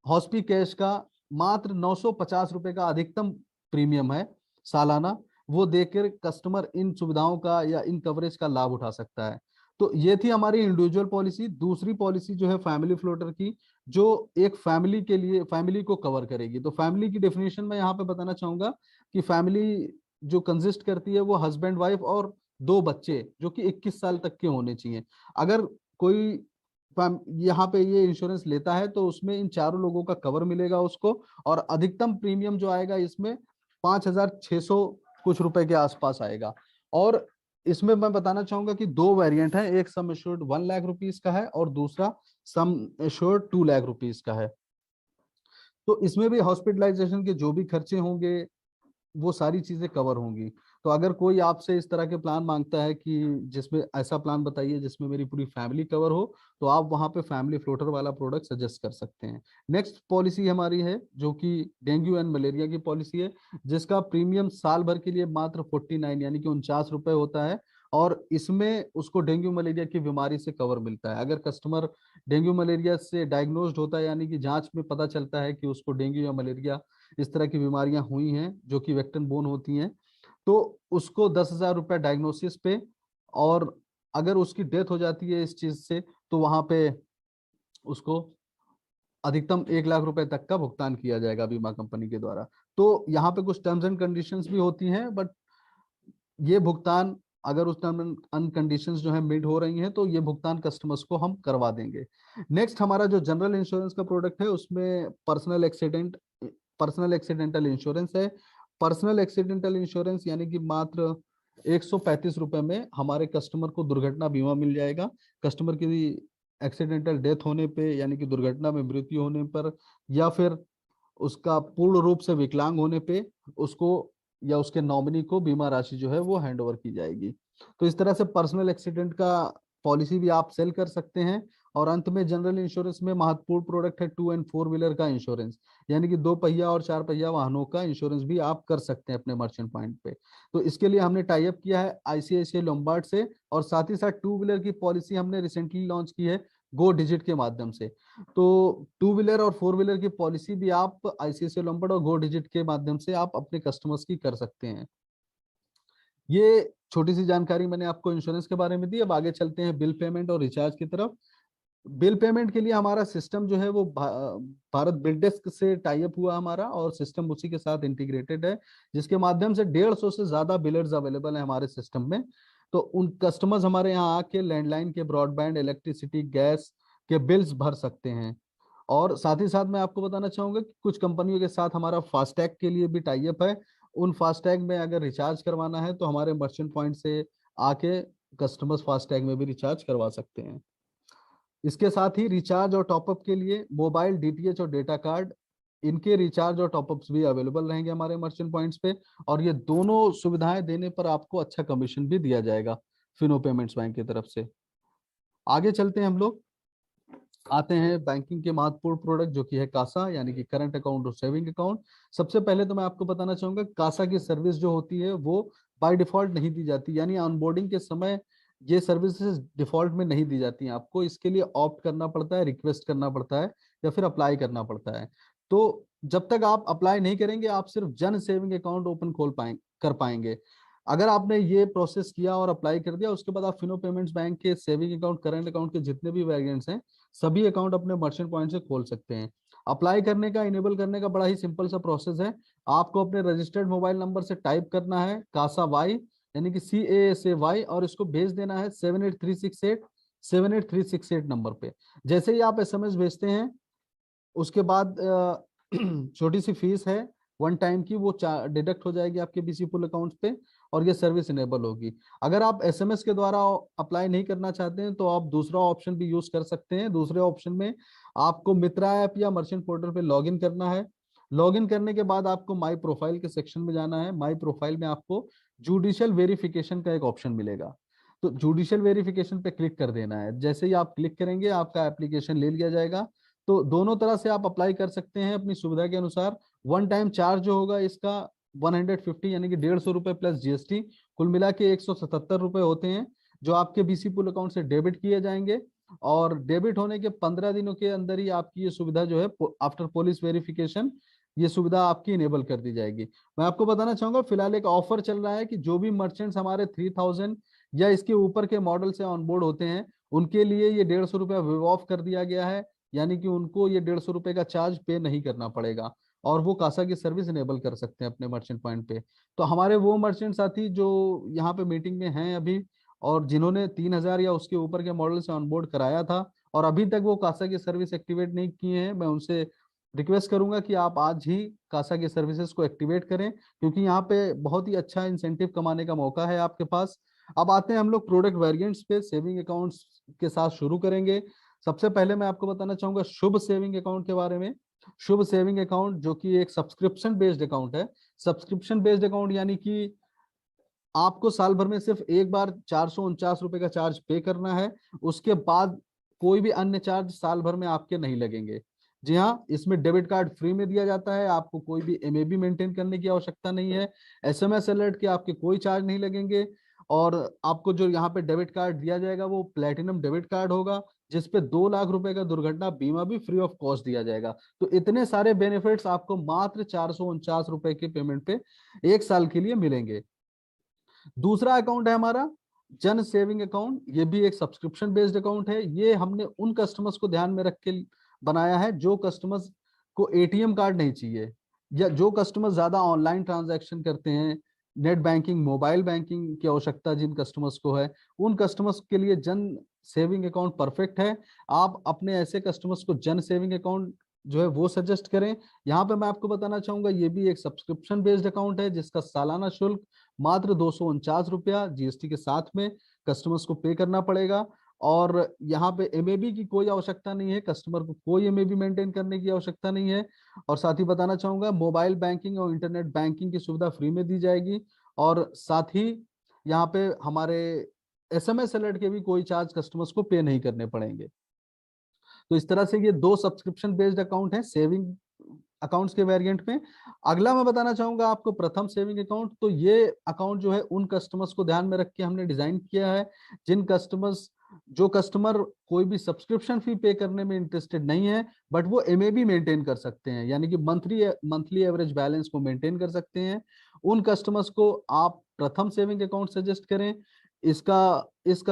हॉस्पी कैश का मात्र 950 रुपए का अधिकतम प्रीमियम है सालाना, वो देकर कस्टमर इन सुविधाओं का या इन कवरेज का लाभ उठा सकता है। तो ये थी हमारी इंडिविजुअल पॉलिसी। दूसरी पॉलिसी जो है फैमिली फ्लोटर की, जो एक फैमिली के लिए, फैमिली को कवर करेगी। तो फैमिली की डेफिनेशन मैं यहाँ पे बताना चाहूंगा कि फैमिली जो कंसिस्ट करती है वो हस्बैंड वाइफ और दो बच्चे जो कि 21 साल तक के होने चाहिए। अगर कोई यहाँ पे ये इंश्योरेंस लेता है तो उसमें इन चारों लोगों का कवर मिलेगा उसको, और अधिकतम प्रीमियम जो आएगा इसमें 5,600 कुछ रुपए के आसपास आएगा। और इसमें मैं बताना चाहूंगा कि दो वेरिएंट है, एक सम एश्योर्ड 1 लाख रुपीज का है और दूसरा सम एश्योर्ड 2 लाख रुपीज का है। तो इसमें भी हॉस्पिटलाइजेशन के जो भी खर्चे होंगे वो सारी चीजें कवर होंगी। तो अगर कोई आपसे इस तरह के प्लान मांगता है कि जिसमें ऐसा प्लान बताइए जिसमें मेरी पूरी फैमिली कवर हो, तो आप वहां पे फैमिली फ्लोटर वाला प्रोडक्ट सजेस्ट कर सकते हैं। नेक्स्ट पॉलिसी हमारी है जो कि डेंगू एंड मलेरिया की पॉलिसी है, जिसका प्रीमियम साल भर के लिए मात्र 49 यानी कि 49 रुपए होता है। और इसमें उसको डेंगू मलेरिया की बीमारी से कवर मिलता है। अगर कस्टमर डेंगू मलेरिया से डायग्नोस्ड होता है, यानी कि जांच में पता चलता है कि उसको डेंगू या मलेरिया इस तरह की बीमारियां हुई हैं जो कि वेक्टर बोर्न होती हैं, तो उसको 10,000 रुपये डायग्नोसिस पे, और अगर उसकी डेथ हो जाती है इस चीज से, तो वहां पे उसको अधिकतम 1 लाख रुपए तक का भुगतान किया जाएगा बीमा कंपनी के द्वारा। तो यहाँ पे कुछ टर्म्स एंड कंडीशंस भी होती हैं, बट ये भुगतान अगर उस टर्म एंड कंडीशंस जो है मीट हो रही हैं तो ये भुगतान कस्टमर्स को हम करवा देंगे। नेक्स्ट हमारा जो जनरल इंश्योरेंस का प्रोडक्ट है उसमें पर्सनल एक्सीडेंटल इंश्योरेंस है। पर्सनल एक्सीडेंटल इंश्योरेंस यानी कि मात्र 135 रुपए में हमारे कस्टमर को दुर्घटना बीमा मिल जाएगा। कस्टमर की एक्सीडेंटल डेथ होने पे, यानी कि दुर्घटना में मृत्यु होने पर, या फिर उसका पूर्ण रूप से विकलांग होने पे उसको या उसके नॉमिनी को बीमा राशि जो है वो हैंड ओवर की जाएगी। तो इस तरह से पर्सनल एक्सीडेंट का पॉलिसी भी आप सेल कर सकते हैं। और अंत में जनरल इंश्योरेंस में महत्वपूर्ण प्रोडक्ट है 2 एंड 4 व्हीलर का इंश्योरेंस, यानी कि 2 पहिया और 4 पहिया वाहनों का इंश्योरेंस भी आप कर सकते हैं अपने मर्चेंट पॉइंट पे। तो इसके लिए हमने टाई अप किया है आईसीआईसीआई लोम्बार्ड से, और साथ ही साथ 2 व्हीलर की पॉलिसी हमने रिसेंटली लॉन्च की है गो डिजिट के माध्यम से। तो 2 व्हीलर और 4 व्हीलर की पॉलिसी भी आप आईसीआईसीआई लोम्बार्ड और गो डिजिट के माध्यम से आप अपने कस्टमर्स की कर सकते हैं। ये छोटी सी जानकारी मैंने आपको इंश्योरेंस के बारे में दी। अब आगे चलते हैं बिल पेमेंट और रिचार्ज की तरफ। बिल पेमेंट के लिए हमारा सिस्टम जो है वो भारत बिल डेस्क से टाई अप हुआ हमारा, और सिस्टम उसी के साथ इंटीग्रेटेड है, जिसके माध्यम से 150 से ज्यादा बिलर्स अवेलेबल है हमारे सिस्टम में। तो उन कस्टमर्स हमारे यहाँ आके लैंडलाइन के, ब्रॉडबैंड, इलेक्ट्रिसिटी, गैस के बिल्स भर सकते हैं। और साथ ही साथ मैं आपको बताना चाहूंगा कि कुछ कंपनियों के साथ हमारा फास्टैग के लिए भी टाई अप है। उन फास्टैग में अगर रिचार्ज करवाना है तो हमारे मर्चेंट पॉइंट से आके कस्टमर्स फास्टैग में भी रिचार्ज करवा सकते हैं। इसके साथ ही रिचार्ज और टॉपअप के लिए मोबाइल, डीटीएच और डेटा कार्ड, इनके रिचार्ज और टॉपअप्स भी अवेलेबल रहेंगे हमारे मर्चेंट पॉइंट्स पे। और ये दोनों सुविधाएं देने पर आपको अच्छा कमीशन भी दिया जाएगा फिनो पेमेंट्स बैंक की तरफ से। आगे चलते हैं हम लोग, आते हैं बैंकिंग के महत्वपूर्ण प्रोडक्ट जो कि है कासा, यानी कि करंट अकाउंट और सेविंग अकाउंट। सबसे पहले तो मैं आपको बताना चाहूंगा कासा की सर्विस जो होती है वो बाय डिफॉल्ट नहीं दी जाती, यानी ऑनबोर्डिंग के समय ये सर्विसेज डिफॉल्ट में नहीं दी जाती हैं। आपको इसके लिए ऑप्ट करना पड़ता है, रिक्वेस्ट करना पड़ता है, या फिर अप्लाई करना पड़ता है। तो जब तक आप अप्लाई नहीं करेंगे आप सिर्फ जन सेविंग अकाउंट ओपन कर पाएंगे। अगर आपने ये प्रोसेस किया और अप्लाई कर दिया, उसके बाद आप फिनो पेमेंट्स बैंक के सेविंग अकाउंट, करंट अकाउंट के जितने भी वेरिएंट्स हैं सभी अकाउंट अपने मर्चेंट पॉइंट से खोल सकते हैं। अप्लाई करने का, इनेबल करने का बड़ा ही सिंपल सा प्रोसेस है। आपको अपने रजिस्टर्ड मोबाइल नंबर से टाइप करना है कासा वाई, यानी कि CASAY, और इसको भेज देना है 78368 नंबर पे। जैसे ही आप SMS भेजते हैं उसके बाद छोटी सी फीस है 1 टाइम की, वो डिडक्ट हो जाएगी आपके बीसी पुल अकाउंट पे, और ये सर्विस इनेबल होगी। अगर आप एसएमएस के द्वारा अप्लाई नहीं करना चाहते हैं तो आप दूसरा ऑप्शन भी यूज कर सकते हैं। दूसरे ऑप्शन में आपको मित्रा ऐप या मर्चेंट पोर्टल पे लॉगिन करना है। लॉगिन करने के बाद आपको माई प्रोफाइल के सेक्शन में जाना है। माई प्रोफाइल में आपको जुडिशियल वेरिफिकेशन का एक ऑप्शन मिलेगा, तो जुडिशियल वेरिफिकेशन पे क्लिक कर देना है। जैसे ही आप क्लिक करेंगे आपका एप्लीकेशन ले लिया जाएगा। तो दोनों तरह से आप अप्लाई कर सकते हैं अपनी सुविधा के अनुसार। 1 टाइम चार्ज जो होगा इसका 150 यानी कि 150 रुपए प्लस जीएसटी, कुल मिला के 177 रुपए होते हैं, जो आपके बीसी पुल अकाउंट से डेबिट किए जाएंगे। और डेबिट होने के 15 दिनों के अंदर ही आपकी ये सुविधा जो है आफ्टर पुलिस वेरिफिकेशन, ये सुविधा आपकी इनेबल कर दी जाएगी। मैं आपको बताना चाहूंगा फिलहाल एक ऑफर चल रहा है कि जो भी मर्चेंट्स हमारे 3000 या इसके ऊपर के मॉडल से ऑनबोर्ड होते हैं, उनके लिए ये 150 रुपया वेव ऑफ कर दिया गया है। यानी कि उनको ये 150 रुपए का चार्ज पे नहीं करना पड़ेगा, और वो कासा की सर्विस इनेबल कर सकते हैं अपने मर्चेंट पॉइंट पे। तो हमारे वो मर्चेंट साथी जो यहाँ पे मीटिंग में हैं अभी, और जिन्होंने 3000 या उसके ऊपर के मॉडल से ऑनबोर्ड कराया था और अभी तक वो कासा की सर्विस एक्टिवेट नहीं किए हैं, मैं उनसे रिक्वेस्ट करूंगा कि आप आज ही कासा की सर्विसेज को एक्टिवेट करें, क्योंकि यहाँ पे बहुत ही अच्छा इंसेंटिव कमाने का मौका है आपके पास। अब आते हैं हम लोग प्रोडक्ट वेरिएंट्स पे। सेविंग अकाउंट्स के साथ शुरू करेंगे। सबसे पहले मैं आपको बताना चाहूंगा शुभ सेविंग अकाउंट के बारे में। शुभ सेविंग अकाउंट जो कि एक सब्सक्रिप्शन बेस्ड अकाउंट है। सब्सक्रिप्शन बेस्ड अकाउंट यानी कि आपको साल भर में सिर्फ एक बार 449 रुपए का चार्ज पे करना है। उसके बाद कोई भी अन्य चार्ज साल भर में आपके नहीं लगेंगे। जी हाँ, इसमें डेबिट कार्ड फ्री में दिया जाता है, आपको कोई भी एमएबी मेंटेन करने की आवश्यकता नहीं है। एसएमएस अलर्ट के आपके कोई चार्ज नहीं लगेंगे। और आपको जो यहाँ पे डेबिट कार्ड दिया जाएगा वो प्लेटिनम डेबिट कार्ड होगा, जिसपे 2 लाख रुपए का दुर्घटना बीमा भी फ्री ऑफ कॉस्ट दिया जाएगा। तो इतने सारे बेनिफिट्स आपको मात्र 449 रुपए के पेमेंट पे 1 साल के लिए मिलेंगे। दूसरा अकाउंट है हमारा जन सेविंग अकाउंट। ये भी एक सब्सक्रिप्शन बेस्ड अकाउंट है। ये हमने उन कस्टमर्स को ध्यान में रख के बनाया है जो कस्टमर्स को एटीएम कार्ड नहीं चाहिए, या जो कस्टमर्स ज्यादा ऑनलाइन ट्रांजैक्शन करते हैं, नेट बैंकिंग मोबाइल बैंकिंग की आवश्यकता जिन कस्टमर्स को है, उन कस्टमर्स के लिए जन सेविंग अकाउंट परफेक्ट है। आप अपने ऐसे कस्टमर्स को जन सेविंग अकाउंट जो है वो सजेस्ट करें। यहाँ पे मैं आपको बताना चाहूंगा ये भी एक सब्सक्रिप्शन बेस्ड अकाउंट है, जिसका सालाना शुल्क मात्र 249 रुपया जीएसटी के साथ में कस्टमर्स को पे करना पड़ेगा। और यहाँ पे एमएबी की कोई आवश्यकता नहीं है, कस्टमर को कोई एमएबी मेंटेन करने की आवश्यकता नहीं है। और साथ ही बताना चाहूंगा मोबाइल बैंकिंग और इंटरनेट बैंकिंग की सुविधा फ्री में दी जाएगी। और साथ ही यहाँ पे हमारे एसएमएस अलर्ट के भी कोई चार्ज कस्टमर्स को पे नहीं करने पड़ेंगे। तो इस तरह से ये दो सब्सक्रिप्शन बेस्ड अकाउंट है सेविंग अकाउंट्स के वेरिएंट में। अगला मैं बताना चाहूंगा आपको प्रथम सेविंग अकाउंट। तो ये अकाउंट जो है उन कस्टमर्स को ध्यान में रख के हमने डिजाइन किया है, जिन कस्टमर्स जो कस्टमर कोई भी सब्सक्रिप्शन फी पे करने में इंटरेस्टेड नहीं है, बट वो एमएबी मेंटेन कर सकते हैं, यानी कि मंथली एवरेज बैलेंस को मेंटेन कर सकते हैं। उन कस्टमर्स को आप प्रथम सेविंग अकाउंट सजेस्ट करें। इसका इस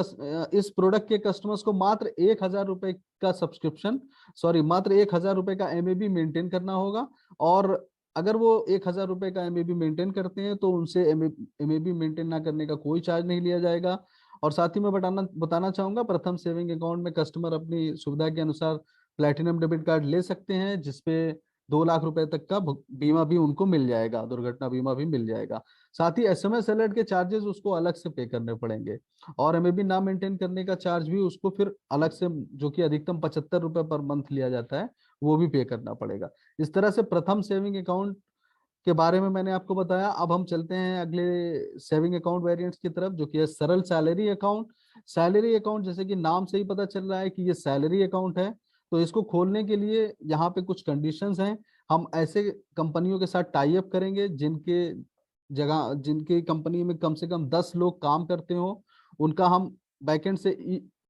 प्रोडक्ट के कस्टमर्स को मात्र 1000 रुपए का सब्सक्रिप्शन, सॉरी मात्र 1000 रुपए का एमएबी मेंटेन करना होगा। और अगर वो 1000 रुपए का एमएबी मेंटेन करते हैं तो उनसे एमएबी मेंटेन ना करने का कोई चार्ज नहीं लिया जाएगा। और साथ ही मैं बताना चाहूंगा प्रथम सेविंग अकाउंट में कस्टमर अपनी सुविधा के अनुसार प्लेटिनम डेबिट कार्ड ले सकते हैं, जिसपे 2 लाख रुपए तक का बीमा भी उनको मिल जाएगा, दुर्घटना बीमा भी मिल जाएगा। साथ ही एसएमएस अलर्ट के चार्जेस उसको अलग से पे करने पड़ेंगे, और एमएबी ना मेंटेन करने का चार्ज भी उसको फिर अलग से, जो कि अधिकतम 75 रुपए पर मंथ लिया जाता है, वो भी पे करना पड़ेगा। इस तरह से प्रथम सेविंग अकाउंट के बारे में मैंने आपको बताया। अब हम चलते हैं अगले सेविंग अकाउंट वेरिएंट्स की तरफ, जो कि है सरल सैलरी अकाउंट। सैलरी अकाउंट जैसे कि नाम से ही पता चल रहा है कि ये सैलरी अकाउंट है। तो इसको खोलने के लिए यहाँ पे कुछ कंडीशंस हैं। हम ऐसे कंपनियों के साथ टाई अप करेंगे जिनके कंपनी में कम से कम 10 लोग काम करते हो, उनका हम बैकएंड से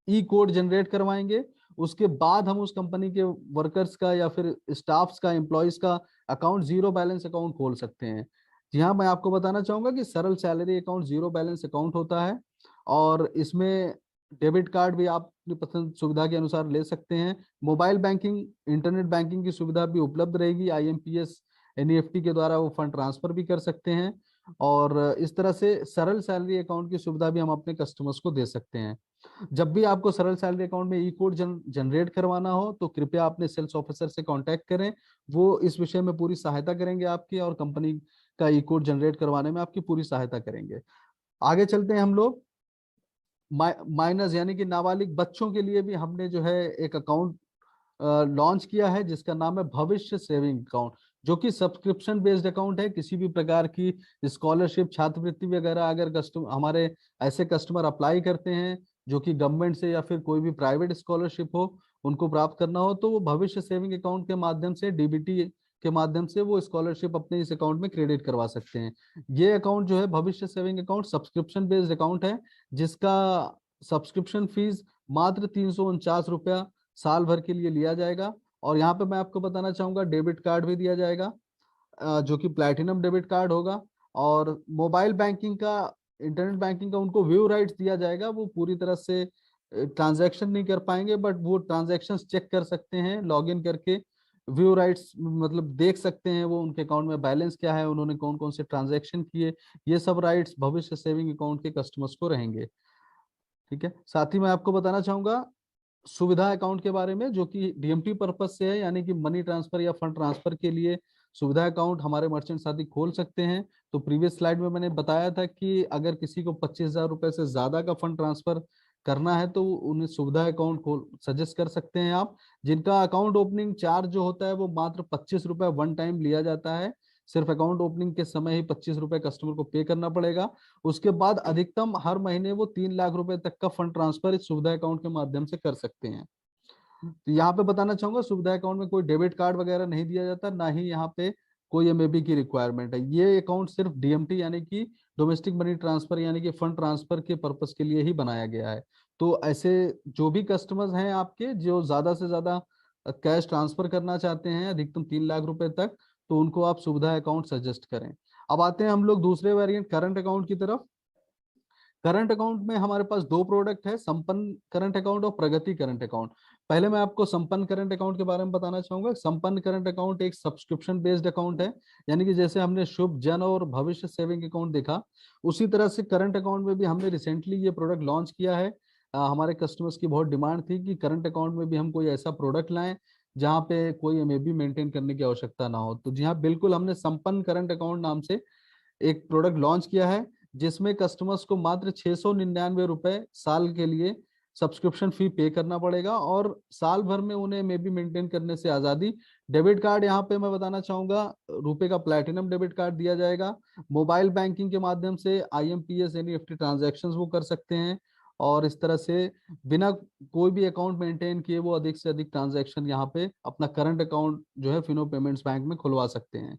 ई कोड जनरेट करवाएंगे। उसके बाद हम उस कंपनी के वर्कर्स का या फिर स्टाफ्स का, एम्प्लॉयज का अकाउंट जीरो बैलेंस अकाउंट खोल सकते हैं। जी हाँ, मैं आपको बताना चाहूंगा कि सरल salary account zero balance account होता है, और इसमें डेबिट कार्ड भी आप अपनी पसंद सुविधा के अनुसार ले सकते हैं। मोबाइल बैंकिंग इंटरनेट बैंकिंग की सुविधा भी उपलब्ध रहेगी। आईएमपीएस एनईएफटी के द्वारा वो फंड ट्रांसफर भी कर सकते हैं। और इस तरह से सरल सैलरी अकाउंट की सुविधा भी हम अपने कस्टमर्स को दे सकते हैं। जब भी आपको सरल सैलरी अकाउंट में ई कोड जनरेट करवाना हो तो कृपया अपने सेल्स ऑफिसर से कांटेक्ट करें, वो इस विषय में पूरी सहायता करेंगे आपकी, और कंपनी का ई कोड जनरेट करवाने में आपकी पूरी सहायता करेंगे। आगे चलते हैं हम लोग। माइनस यानी कि नाबालिग बच्चों के लिए भी हमने जो है एक अकाउंट लॉन्च किया है जिसका नाम है भविष्य सेविंग अकाउंट, जो कि सब्सक्रिप्शन बेस्ड अकाउंट है। किसी भी प्रकार की स्कॉलरशिप, छात्रवृत्ति वगैरह अगर कस्टमर हमारे ऐसे कस्टमर अप्लाई करते हैं जो कि गवर्नमेंट से या फिर कोई भी प्राइवेट स्कॉलरशिप हो उनको प्राप्त करना हो, तो वो भविष्य सेविंग अकाउंट के माध्यम से, डीबीटी के माध्यम से वो स्कॉलरशिप अपने इस अकाउंट में क्रेडिट करवा सकते हैं। ये अकाउंट जो है भविष्य saving account subscription based account है, जिसका सब्सक्रिप्शन फीस मात्र 349 रुपया साल भर के लिए लिया जाएगा। और यहाँ पे मैं आपको बताना चाहूंगा डेबिट कार्ड भी दिया जाएगा, जो कि प्लैटिनम डेबिट कार्ड होगा। और मोबाइल बैंकिंग का, इंटरनेट बैंकिंग का उनको व्यू राइट्स दिया जाएगा। वो पूरी तरह से ट्रांजैक्शन नहीं कर पाएंगे, बट वो ट्रांजैक्शन चेक कर सकते हैं लॉग इन करके। व्यू राइट्स मतलब देख सकते हैं वो उनके अकाउंट में बैलेंस क्या है, उन्होंने कौन कौन से ट्रांजैक्शन किए। ये सब राइट्स भविष्य सेविंग अकाउंट के कस्टमर्स को रहेंगे। ठीक है, साथ ही मैं आपको बताना चाहूंगा सुविधा अकाउंट के बारे में, जो कि डीएमटी पर्पज से है, यानी कि मनी ट्रांसफर या फंड ट्रांसफर के लिए सुविधा अकाउंट हमारे मर्चेंट साथी खोल सकते हैं। तो प्रीवियस स्लाइड में मैंने बताया था कि अगर किसी को 25,000 रुपए से ज्यादा का फंड ट्रांसफर करना है तो उन्हें सुविधा अकाउंट खोल सजेस्ट कर सकते हैं आप, जिनका अकाउंट ओपनिंग चार्ज जो होता है वो मात्र 25 रुपए वन टाइम लिया जाता है। सिर्फ अकाउंट ओपनिंग के समय ही 25 रुपए कस्टमर को पे करना पड़ेगा। उसके बाद अधिकतम हर महीने वो 3 लाख रुपए तक का फंड ट्रांसफर इस सुविधा अकाउंट के माध्यम से कर सकते हैं। तो यहाँ पे बताना चाहूंगा सुविधा अकाउंट में कोई डेबिट कार्ड वगैरह नहीं दिया जाता, ना ही यहाँ पे कोई एमएबी की रिक्वायरमेंट है। ये अकाउंट सिर्फ डीएमटी यानी कि डोमेस्टिक मनी ट्रांसफर यानी कि फंड ट्रांसफर के पर्पस के लिए ही बनाया गया है। तो ऐसे जो भी कस्टमर्स हैं आपके जो ज्यादा से ज्यादा कैश ट्रांसफर करना चाहते हैं अधिकतम 3 लाख रुपए तक, तो उनको आप सुविधा अकाउंट सजेस्ट करें। अब आते हैं हम लोग दूसरे वेरिएंट करंट अकाउंट की तरफ। करंट अकाउंट में हमारे पास दो प्रोडक्ट है, संपन्न करंट अकाउंट और प्रगति करंट अकाउंट। पहले मैं आपको संपन्न करंट अकाउंट के बारे में बताना चाहूंगा। संपन्न करंट अकाउंट एक सब्सक्रिप्शन बेस्ड अकाउंट है, यानी कि जैसे हमने शुभ, जन और भविष्य सेविंग अकाउंट देखा, उसी तरह से करंट अकाउंट में भी हमने रिसेंटली ये प्रोडक्ट लॉन्च किया है। हमारे कस्टमर्स की बहुत डिमांड थी कि करंट अकाउंट में भी हम कोई ऐसा प्रोडक्ट लाएं जहाँ पे कोई एमएबी मेंटेन करने की आवश्यकता ना हो। तो जी हाँ, बिल्कुल, हमने संपन्न करंट अकाउंट नाम से एक प्रोडक्ट लॉन्च किया है, जिसमें कस्टमर्स को मात्र 699 रुपए साल के लिए सब्सक्रिप्शन फी पे करना पड़ेगा, और साल भर में उन्हें मे बी मेंटेन करने से आजादी। डेबिट कार्ड यहाँ पे मैं बताना चाहूंगा रुपए का प्लैटिनम डेबिट कार्ड दिया जाएगा। मोबाइल बैंकिंग के माध्यम से आईएमपीएस एनईएफटी ट्रांजैक्शन वो कर सकते हैं, और इस तरह से बिना कोई भी अकाउंट मेंटेन किए वो अधिक से अधिक ट्रांजैक्शन यहाँ पे अपना करंट अकाउंट जो है फिनो पेमेंट्स बैंक में खुलवा सकते हैं।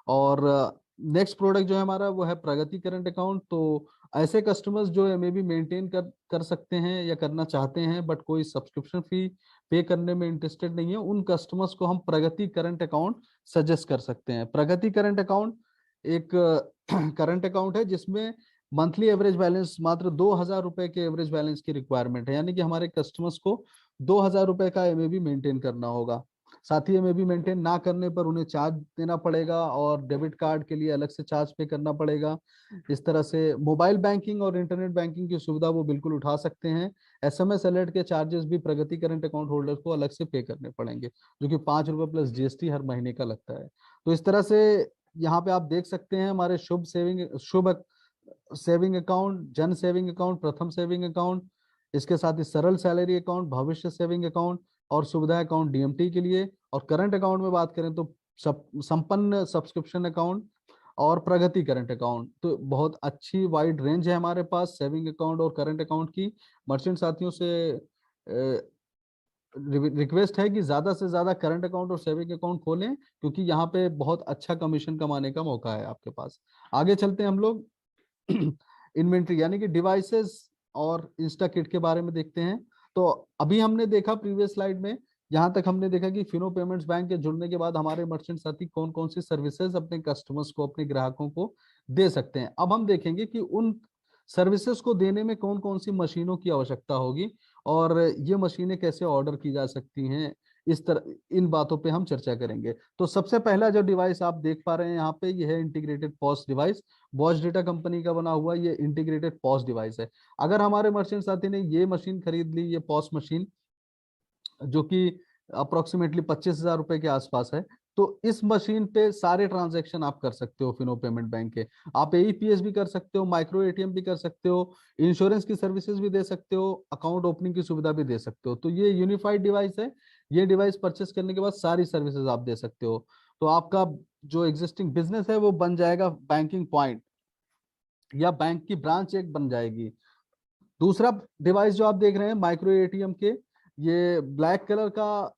और नेक्स्ट प्रोडक्ट जो है हमारा वो है प्रगति करंट अकाउंट। तो ऐसे कस्टमर्स जो है मे बी मेंटेन कर सकते हैं या करना चाहते हैं बट कोई सब्सक्रिप्शन फी पे करने में इंटरेस्टेड नहीं है, उन कस्टमर्स को हम प्रगति करंट अकाउंट सजेस्ट कर सकते हैं। प्रगति करंट अकाउंट एक करंट अकाउंट है जिसमें मंथली एवरेज बैलेंस मात्र 2,000 रुपए के एवरेज बैलेंस की रिक्वायरमेंट है, यानी कि हमारे कस्टमर्स को 2,000 रुपए का एमएबी मेंटेन करना होगा। साथ ही में भी मेंटेन ना करने पर उन्हें चार्ज देना पड़ेगा, और डेबिट कार्ड के लिए अलग से चार्ज पे करना पड़ेगा। इस तरह से मोबाइल बैंकिंग और इंटरनेट बैंकिंग की सुविधा वो बिल्कुल उठा सकते हैं। एसएमएस अलर्ट के चार्जेस भी प्रगति करंट अकाउंट होल्डर को अलग से पे करने पड़ेंगे, जो कि 5 रुपए प्लस जीएसटी हर महीने का लगता है। तो इस तरह से यहाँ पे आप देख सकते हैं हमारे शुभ सेविंग अकाउंट, जन सेविंग अकाउंट, प्रथम सेविंग अकाउंट, इसके साथ ही सरल सैलरी अकाउंट, भविष्य सेविंग अकाउंट, और सुविधा अकाउंट डीएमटी के लिए। और करंट अकाउंट में बात करें तो संपन्न सब्सक्रिप्शन अकाउंट और प्रगति करंट अकाउंट। तो बहुत अच्छी वाइड रेंज है हमारे पास सेविंग अकाउंट और करंट अकाउंट की। मर्चेंट साथियों से रिक्वेस्ट है कि ज्यादा से ज्यादा करंट अकाउंट और सेविंग अकाउंट खोलें, क्योंकि यहाँ पे बहुत अच्छा कमीशन कमाने का मौका है आपके पास। आगे चलते हैं हम लोग इन्वेंट्री यानी कि डिवाइसेस और इंस्टा किट के बारे में देखते हैं। तो अभी हमने देखा प्रीवियस स्लाइड में, यहाँ तक हमने देखा कि फिनो पेमेंट्स बैंक के जुड़ने के बाद हमारे मर्चेंट साथी कौन कौन सी सर्विसेज अपने कस्टमर्स को, अपने ग्राहकों को दे सकते हैं। अब हम देखेंगे कि उन सर्विसेज को देने में कौन कौन सी मशीनों की आवश्यकता होगी, और ये मशीनें कैसे ऑर्डर की जा सकती हैं। इस तरह इन बातों पे हम चर्चा करेंगे। तो सबसे पहला जो डिवाइस आप देख पा रहे हैं यहाँ पे, ये है integrated POS device. Bosch data company का बना हुआ ये इंटीग्रेटेड पॉस डिवाइस है। अगर हमारे मर्चेंट साथी ने ये मशीन खरीद ली, ये पॉस मशीन, जो कि अप्रोक्सीमेटली 25,000 रुपए के आसपास है, तो इस मशीन पे सारे ट्रांजैक्शन आप कर सकते हो फिनो पेमेंट बैंक के। आप एईपीएस भी कर सकते हो, माइक्रो एटीएम भी कर सकते हो, इंश्योरेंस की सर्विसेज भी दे सकते हो, अकाउंट ओपनिंग की सुविधा भी दे सकते हो। तो ये यूनिफाइड डिवाइस है। ये डिवाइस परचेस करने के बाद सारी सर्विसेज आप दे सकते हो। तो आपका जो एग्जिस्टिंग बिजनेस है वो बन जाएगा बैंकिंग पॉइंट, या बैंक की ब्रांच एक बन जाएगी। दूसरा डिवाइस जो आप देख रहे हैं माइक्रो एटीएम के, ये ब्लैक कलर का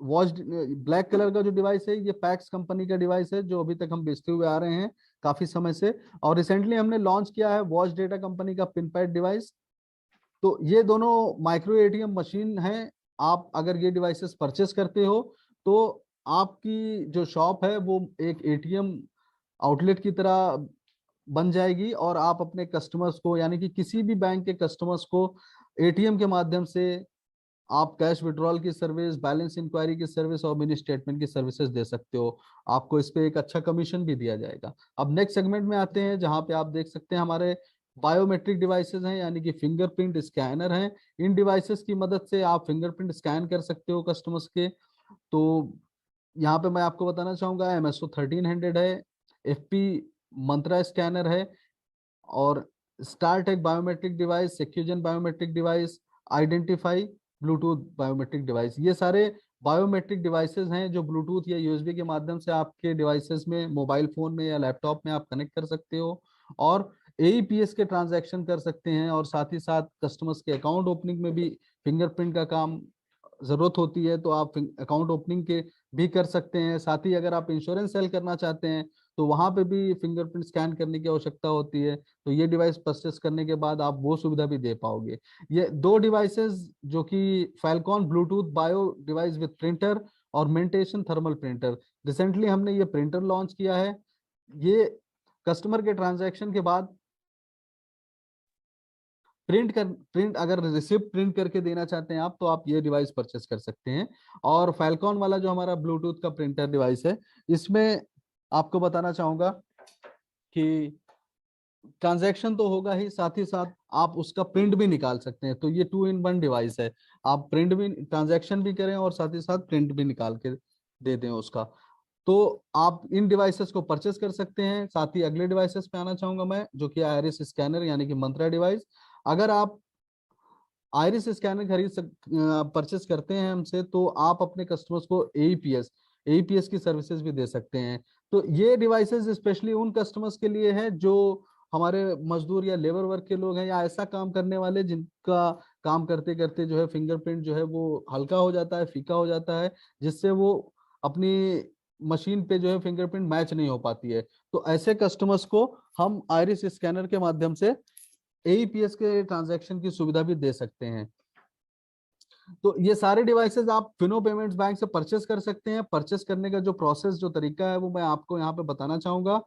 वॉच, ब्लैक कलर का जो डिवाइस है, ये पैक्स कंपनी का डिवाइस है, जो अभी तक हम बेचते हुए आ रहे हैं काफी समय से। और रिसेंटली हमने लॉन्च किया है वॉच डेटा कंपनी का पिन पैड डिवाइस। तो ये दोनों माइक्रो एटीएम मशीन है। आप अगर ये डिवाइसेस परचेस करते हो तो आपकी जो शॉप है वो एक एटीएम आउटलेट की तरह बन जाएगी, और आप अपने कस्टमर्स को, यानी कि किसी भी बैंक के कस्टमर्स को एटीएम के माध्यम से आप कैश विड्रॉल की सर्विस, बैलेंस इंक्वायरी की सर्विस और मिनी स्टेटमेंट की सर्विसेज दे सकते हो। आपको इस पे एक अच्छा कमीशन भी दिया जाएगा। अब नेक्स्ट सेगमेंट में आते हैं, जहां पे आप देख सकते हैं हमारे बायोमेट्रिक डिवाइसेस हैं, यानी कि फिंगरप्रिंट स्कैनर हैं। इन डिवाइसेस की मदद से आप फिंगरप्रिंट स्कैन कर सकते हो कस्टमर्स के। तो यहाँ पे मैं आपको बताना चाहूंगा एमएसओ 1300 है, एफपी मंत्रा स्कैनर है, और Startek biometric device, SecuGen biometric device, identify bluetooth biometric device, ये सारे बायोमेट्रिक डिवाइसेस हैं जो ब्लूटूथ या यूएसबी के माध्यम से आपके डिवाइसेस में, मोबाइल फोन में या लैपटॉप में आप कनेक्ट कर सकते हो, और एईपीएस के ट्रांजैक्शन कर सकते हैं। और साथ ही साथ कस्टमर्स के अकाउंट ओपनिंग में भी फिंगरप्रिंट का काम जरूरत होती है, तो आप अकाउंट ओपनिंग के भी कर सकते हैं। साथ ही अगर आप इंश्योरेंस सेल करना चाहते हैं तो वहां पे भी फिंगरप्रिंट स्कैन करने की आवश्यकता होती है। तो ये डिवाइस परचेस करने के बाद आप वो सुविधा भी दे पाओगे। ये दो डिवाइसेस जो कि Falcon Bluetooth bio device with printer और मेंटेशन थर्मल प्रिंटर, रिसेंटली हमने ये प्रिंटर लॉन्च किया है। ये कस्टमर के ट्रांजैक्शन के बाद प्रिंट अगर रिसिप्ट प्रिंट करके देना चाहते हैं आप, तो आप ये डिवाइस परचेस कर सकते हैं। और फैलकॉन वाला जो हमारा ब्लूटूथ का प्रिंटर डिवाइस है, इसमें आपको बताना चाहूंगा कि ट्रांजैक्शन तो होगा ही, साथ ही साथ आप उसका प्रिंट भी निकाल सकते हैं। तो ये 2 in 1 डिवाइस है। आप प्रिंट भी, ट्रांजैक्शन भी करें और साथ ही साथ प्रिंट भी निकाल के दे दें उसका। तो आप इन डिवाइसेस को परचेस कर सकते हैं। साथ ही अगले डिवाइसेस पे आना चाहूंगा मैं, जो कि आयरिस स्कैनर यानी कि मंत्रा डिवाइस। अगर आप आइरिस स्कैनर परचेस करते हैं हमसे, तो आप अपने कस्टमर्स को एईपीएस की सर्विसेज भी दे सकते हैं। तो ये डिवाइसेस स्पेशली उन कस्टमर्स के लिए है जो हमारे मजदूर या लेबर वर्क के लोग हैं, या ऐसा काम करने वाले जिनका काम करते करते जो है फिंगरप्रिंट जो है वो हल्का हो जाता है, फीका हो जाता है, जिससे वो अपनी मशीन पे जो है फिंगरप्रिंट मैच नहीं हो पाती है। तो ऐसे कस्टमर्स को हम आइरिस स्कैनर के माध्यम से एईपीएस के ट्रांजैक्शन की सुविधा भी दे सकते हैं। तो ये सारे डिवाइसेस आप फिनो पेमेंट्स बैंक से परचेस कर सकते हैं। परचेस करने का जो प्रोसेस, जो तरीका है, वो मैं आपको यहाँ पे बताना चाहूंगा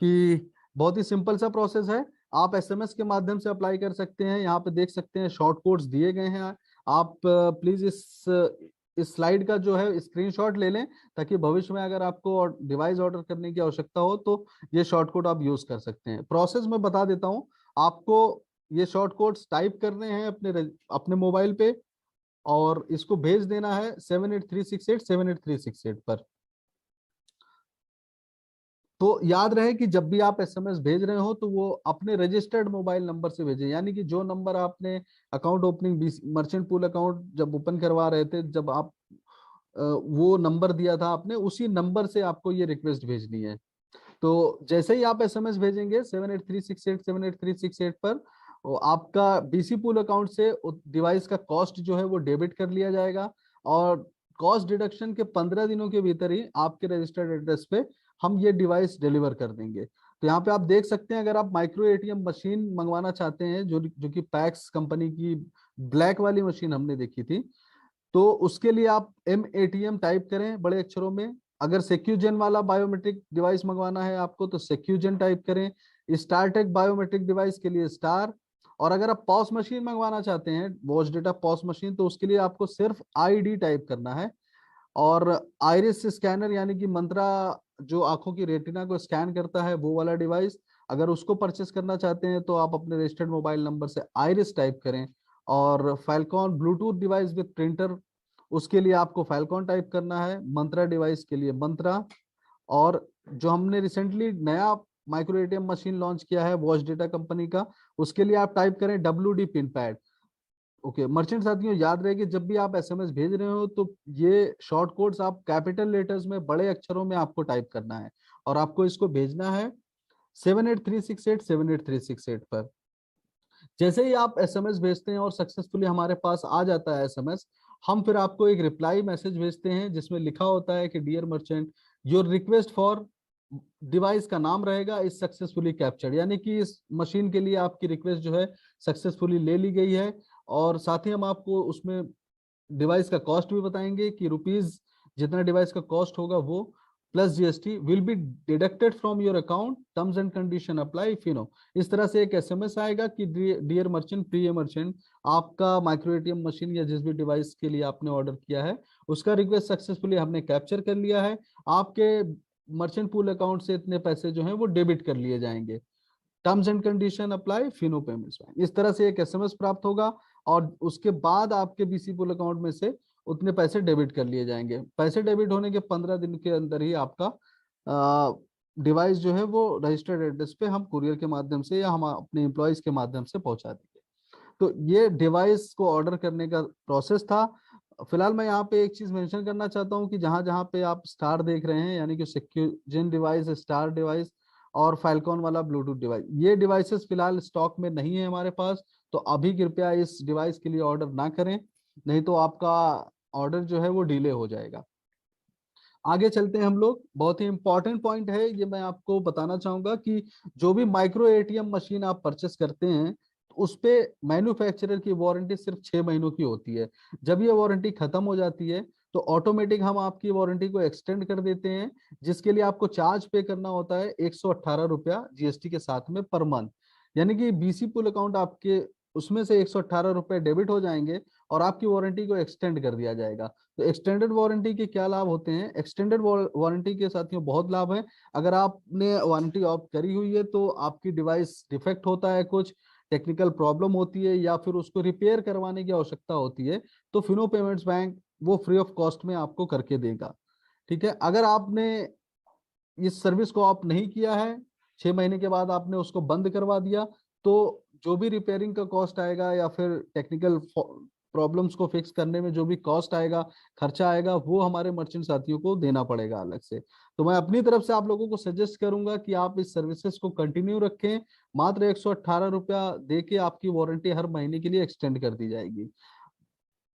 कि बहुत ही सिंपल सा प्रोसेस है। आप एसएमएस के माध्यम से अप्लाई कर सकते हैं। यहाँ पे देख सकते हैं शॉर्ट कोड्स दिए गए हैं। आप प्लीज इस स्लाइड का जो है स्क्रीनशॉट ले लें, ताकि भविष्य में अगर आपको डिवाइस ऑर्डर करने की आवश्यकता हो तो ये शॉर्ट कोड आप यूज कर सकते हैं। प्रोसेस मैं बता देता हूँ आपको। ये शॉर्ट कोड्स टाइप करने हैं अपने मोबाइल पे, और इसको भेज देना है 7836878368 पर। तो याद रहे कि जब भी आप एसएमएस भेज रहे हो तो वो अपने रजिस्टर्ड मोबाइल नंबर से भेजें, यानी कि जो नंबर आपने account opening merchant pool account जब ओपन करवा रहे थे, जब आप वो नंबर दिया था आपने, उसी नंबर से आपको ये रिक्वेस्ट भेजनी है। तो जैसे ही आप एसएमएस भेजेंगे 7836878368 पर, वो आपका बीसी पूल अकाउंट से डिवाइस का कॉस्ट जो है वो डेबिट कर लिया जाएगा, और कॉस्ट डिडक्शन के 15 दिनों के भीतर ही आपके रजिस्टर्ड एड्रेस पे हम ये डिवाइस डिलीवर कर देंगे। तो यहाँ पे आप देख सकते हैं, अगर आप माइक्रो एटीएम मशीन मंगवाना चाहते हैं, जो कि पैक्स कंपनी की ब्लैक वाली मशीन हमने देखी थी, तो उसके लिए आप M ATM टाइप करें बड़े अक्षरों में। अगर सेक्यूजेन वाला बायोमेट्रिक डिवाइस मंगवाना है आपको, तो सेक्यूजेन टाइप करें। स्टारटेक बायोमेट्रिक डिवाइस के लिए स्टार। और अगर आप पॉस मशीन मंगवाना चाहते हैं, वॉच डेटा पॉस मशीन, तो उसके लिए आपको सिर्फ ID टाइप करना है। और आइरिस स्कैनर यानी कि मंत्रा जो आंखों की रेटिना को स्कैन करता है वो वाला डिवाइस, अगर उसको परचेस करना चाहते हैं तो आप अपने रजिस्टर्ड मोबाइल नंबर से आइरिस टाइप करें। और Falcon Bluetooth device with printer, उसके लिए आपको फैल्कॉन टाइप करना है। मंत्रा डिवाइस के लिए मंत्रा। और जो हमने रिसेंटली नया माइक्रो एटीएम मशीन लॉन्च किया है वॉच डेटा कंपनी का, उसके लिए आप टाइप करें WD pin pad. Okay merchant साथियों, याद रहे कि जब भी आप एसएमएस भेज रहे हो तो ये शॉर्ट कोड्स आप कैपिटल लेटर्स में बड़े अक्षरों में आपको टाइप करना है, और आपको इसको भेजना है 7836878368 पर। जैसे ही आप एसएमएस भेजते हैं और सक्सेसफुली हमारे पास आ जाता है एसएमएस, हम फिर आपको एक रिप्लाई मैसेज भेजते हैं जिसमें लिखा होता है कि dear merchant, your request for device का नाम रहेगा इज सक्सेसफुली कैप्चर्ड, यानी कि इस मशीन के लिए आपकी रिक्वेस्ट जो है सक्सेसफुली ले ली गई है। और साथ ही हम आपको उसमें डिवाइस का कॉस्ट भी बताएंगे कि रुपीज जितना डिवाइस का कॉस्ट होगा वो plus GST will be deducted from your account, terms and condition apply if you know. इस तरह से एक एसएमएस आएगा कि डियर मर्चेंट, प्रिय मर्चेंट, आपका माइक्रो एटीएम मशीन या जिस भी डिवाइस के लिए आपने ऑर्डर किया है उसका रिक्वेस्ट सक्सेसफुली हमने कैप्चर कर लिया है, आपके मर्चेंट पूल अकाउंट से इतने पैसे जो हैं वो डेबिट कर लिए जाएंगे, terms and condition apply Fino payments bank. इस तरह से एक एसएमएस प्राप्त होगा और उसके बाद आपके बीसी पुल अकाउंट में से उतने पैसे डेबिट कर लिए जाएंगे। पैसे डेबिट होने के 15 दिन के अंदर ही आपका डिवाइस जो है वो रजिस्टर्ड एड्रेस पे हम कुरियर के माध्यम से या हम अपने एम्प्लॉयज के माध्यम से पहुंचा देंगे। तो ये डिवाइस को ऑर्डर करने का प्रोसेस था। फिलहाल मैं यहाँ पे एक चीज मेंशन करना चाहता हूँ कि जहां जहां पे आप स्टार देख रहे हैं, यानी कि सिक्योजिन डिवाइस, स्टार डिवाइस और फाइलकॉन वाला ब्लूटूथ डिवाइस, ये डिवाइसेस फिलहाल स्टॉक में नहीं है हमारे पास। तो अभी कृपया इस डिवाइस के लिए ऑर्डर ना करें, नहीं तो आपका ऑर्डर जो है वो डिले हो जाएगा। आगे चलते हैं हम लोग। बहुत ही इंपॉर्टेंट पॉइंट है ये, मैं आपको बताना चाहूंगा कि जो भी माइक्रो एटीएम मशीन आप परचेस करते हैं उस पे मैन्युफैक्चरर की वारंटी सिर्फ 6 महीनों की होती है। जब ये वारंटी खत्म हो जाती है तो ऑटोमेटिक हम आपकी वारंटी को एक्सटेंड कर देते हैं, जिसके लिए आपको चार्ज पे करना होता है 118 रुपया जीएसटी के साथ में पर मंथ। यानी कि बीसी पुल अकाउंट आपके उसमें से 118 रुपये डेबिट हो जाएंगे और आपकी वारंटी को एक्सटेंड कर दिया जाएगा। तो एक्सटेंडेड वारंटी के क्या लाभ होते हैं? एक्सटेंडेड वारंटी के साथियों बहुत लाभ है। अगर आपने वारंटी ऑप्ट करी हुई है तो आपकी डिवाइस डिफेक्ट होता है, कुछ टेक्निकल प्रॉब्लम होती है या फिर उसको रिपेयर करवाने की आवश्यकता होती है, तो फिनो पेमेंट्स बैंक वो फ्री ऑफ कॉस्ट में आपको करके देगा। ठीक है, अगर आपने इस सर्विस को ऑप्ट नहीं किया है, 6 महीने के बाद आपने उसको बंद करवा दिया, तो जो भी रिपेयरिंग का कॉस्ट आएगा या फिर टेक्निकल प्रॉब्लम्स को फिक्स करने में जो भी कॉस्ट आएगा, खर्चा आएगा, वो हमारे मर्चेंट साथियों को देना पड़ेगा अलग से। तो मैं अपनी तरफ से आप लोगों को सजेस्ट करूंगा कि आप इस सर्विसेज को कंटिन्यू रखें। मात्र 118 रुपया दे के आपकी वारंटी हर महीने के लिए एक्सटेंड कर दी जाएगी।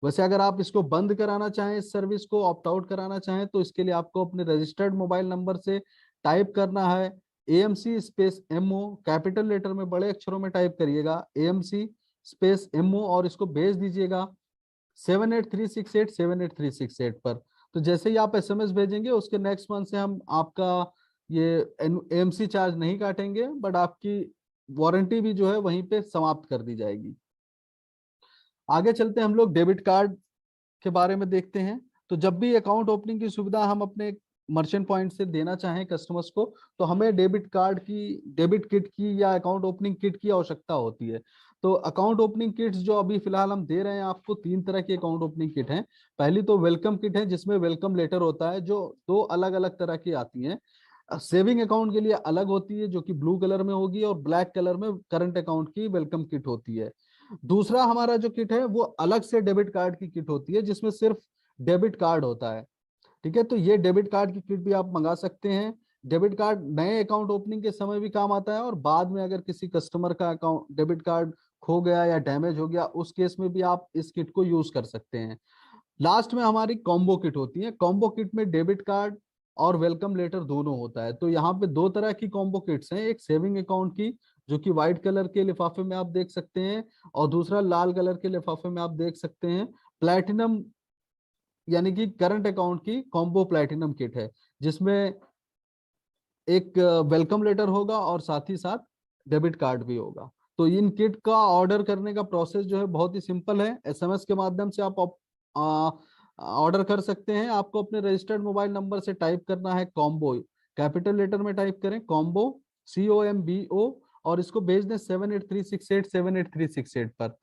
वैसे अगर आप इसको बंद कराना चाहें, इस सर्विस को ऑप्ट आउट कराना चाहें, तो इसके लिए आपको अपने रजिस्टर्ड मोबाइल नंबर से टाइप करना है AMC space MO, capital letter में बड़े अक्षरों में टाइप करिएगा AMC स्पेस MO और इसको भेज दीजिएगा 7836878368 पर। तो जैसे ही आप एसएमएस भेजेंगे उसके नेक्स्ट मंथ से हम आपका ये AMC चार्ज नहीं काटेंगे, बट आपकी वारंटी भी जो है वहीं पे समाप्त कर दी जाएगी। आगे चलते हैं हम लोग डेबिट कार्ड के बारे में देखते हैं। तो जब भी अकाउंट ओपनिंग की सुविधा हम अपने मर्चेंट पॉइंट से देना चाहें कस्टमर्स को, तो हमें डेबिट कार्ड की, डेबिट किट की या अकाउंट ओपनिंग किट की आवश्यकता होती है। तो अकाउंट ओपनिंग किट्स जो अभी फिलहाल हम दे रहे हैं आपको, 3 तरह की अकाउंट ओपनिंग किट है। पहली तो वेलकम किट है जिसमें वेलकम लेटर होता है, जो 2 अलग अलग तरह की आती है। सेविंग अकाउंट के लिए अलग होती है जो कि ब्लू कलर में होगी, और ब्लैक कलर में करंट अकाउंट की वेलकम किट होती है। दूसरा हमारा जो किट है वो अलग से डेबिट कार्ड की किट होती है जिसमें सिर्फ डेबिट कार्ड होता है। ठीक है, तो ये डेबिट कार्ड की किट भी आप मंगा सकते हैं। डेबिट कार्ड नए अकाउंट ओपनिंग के समय भी काम आता है, और बाद में अगर किसी कस्टमर का अकाउंट डेबिट कार्ड खो गया या डैमेज हो गया उस केस में भी आप इस किट को यूज कर सकते हैं। लास्ट में हमारी कॉम्बो किट होती है। कॉम्बो किट में डेबिट कार्ड और वेलकम लेटर दोनों होता है। तो यहाँ पे 2 तरह की कॉम्बो किट्स हैं, एक सेविंग अकाउंट की जो कि व्हाइट कलर के लिफाफे में आप देख सकते हैं, और दूसरा लाल कलर के लिफाफे में आप देख सकते हैं प्लैटिनम, यानी कि करंट अकाउंट की कॉम्बो प्लैटिनम किट है, जिसमें एक वेलकम लेटर होगा और साथ ही साथ डेबिट कार्ड भी होगा। तो इन किट का ऑर्डर करने का प्रोसेस जो है बहुत ही सिंपल है। एसएमएस के माध्यम से आप ऑर्डर कर सकते हैं। आपको अपने रजिस्टर्ड मोबाइल नंबर से टाइप करना है कॉम्बो, कैपिटल लेटर में टाइप करें कॉम्बो, COMBO, और इसको भेज दें 7836878368 पर।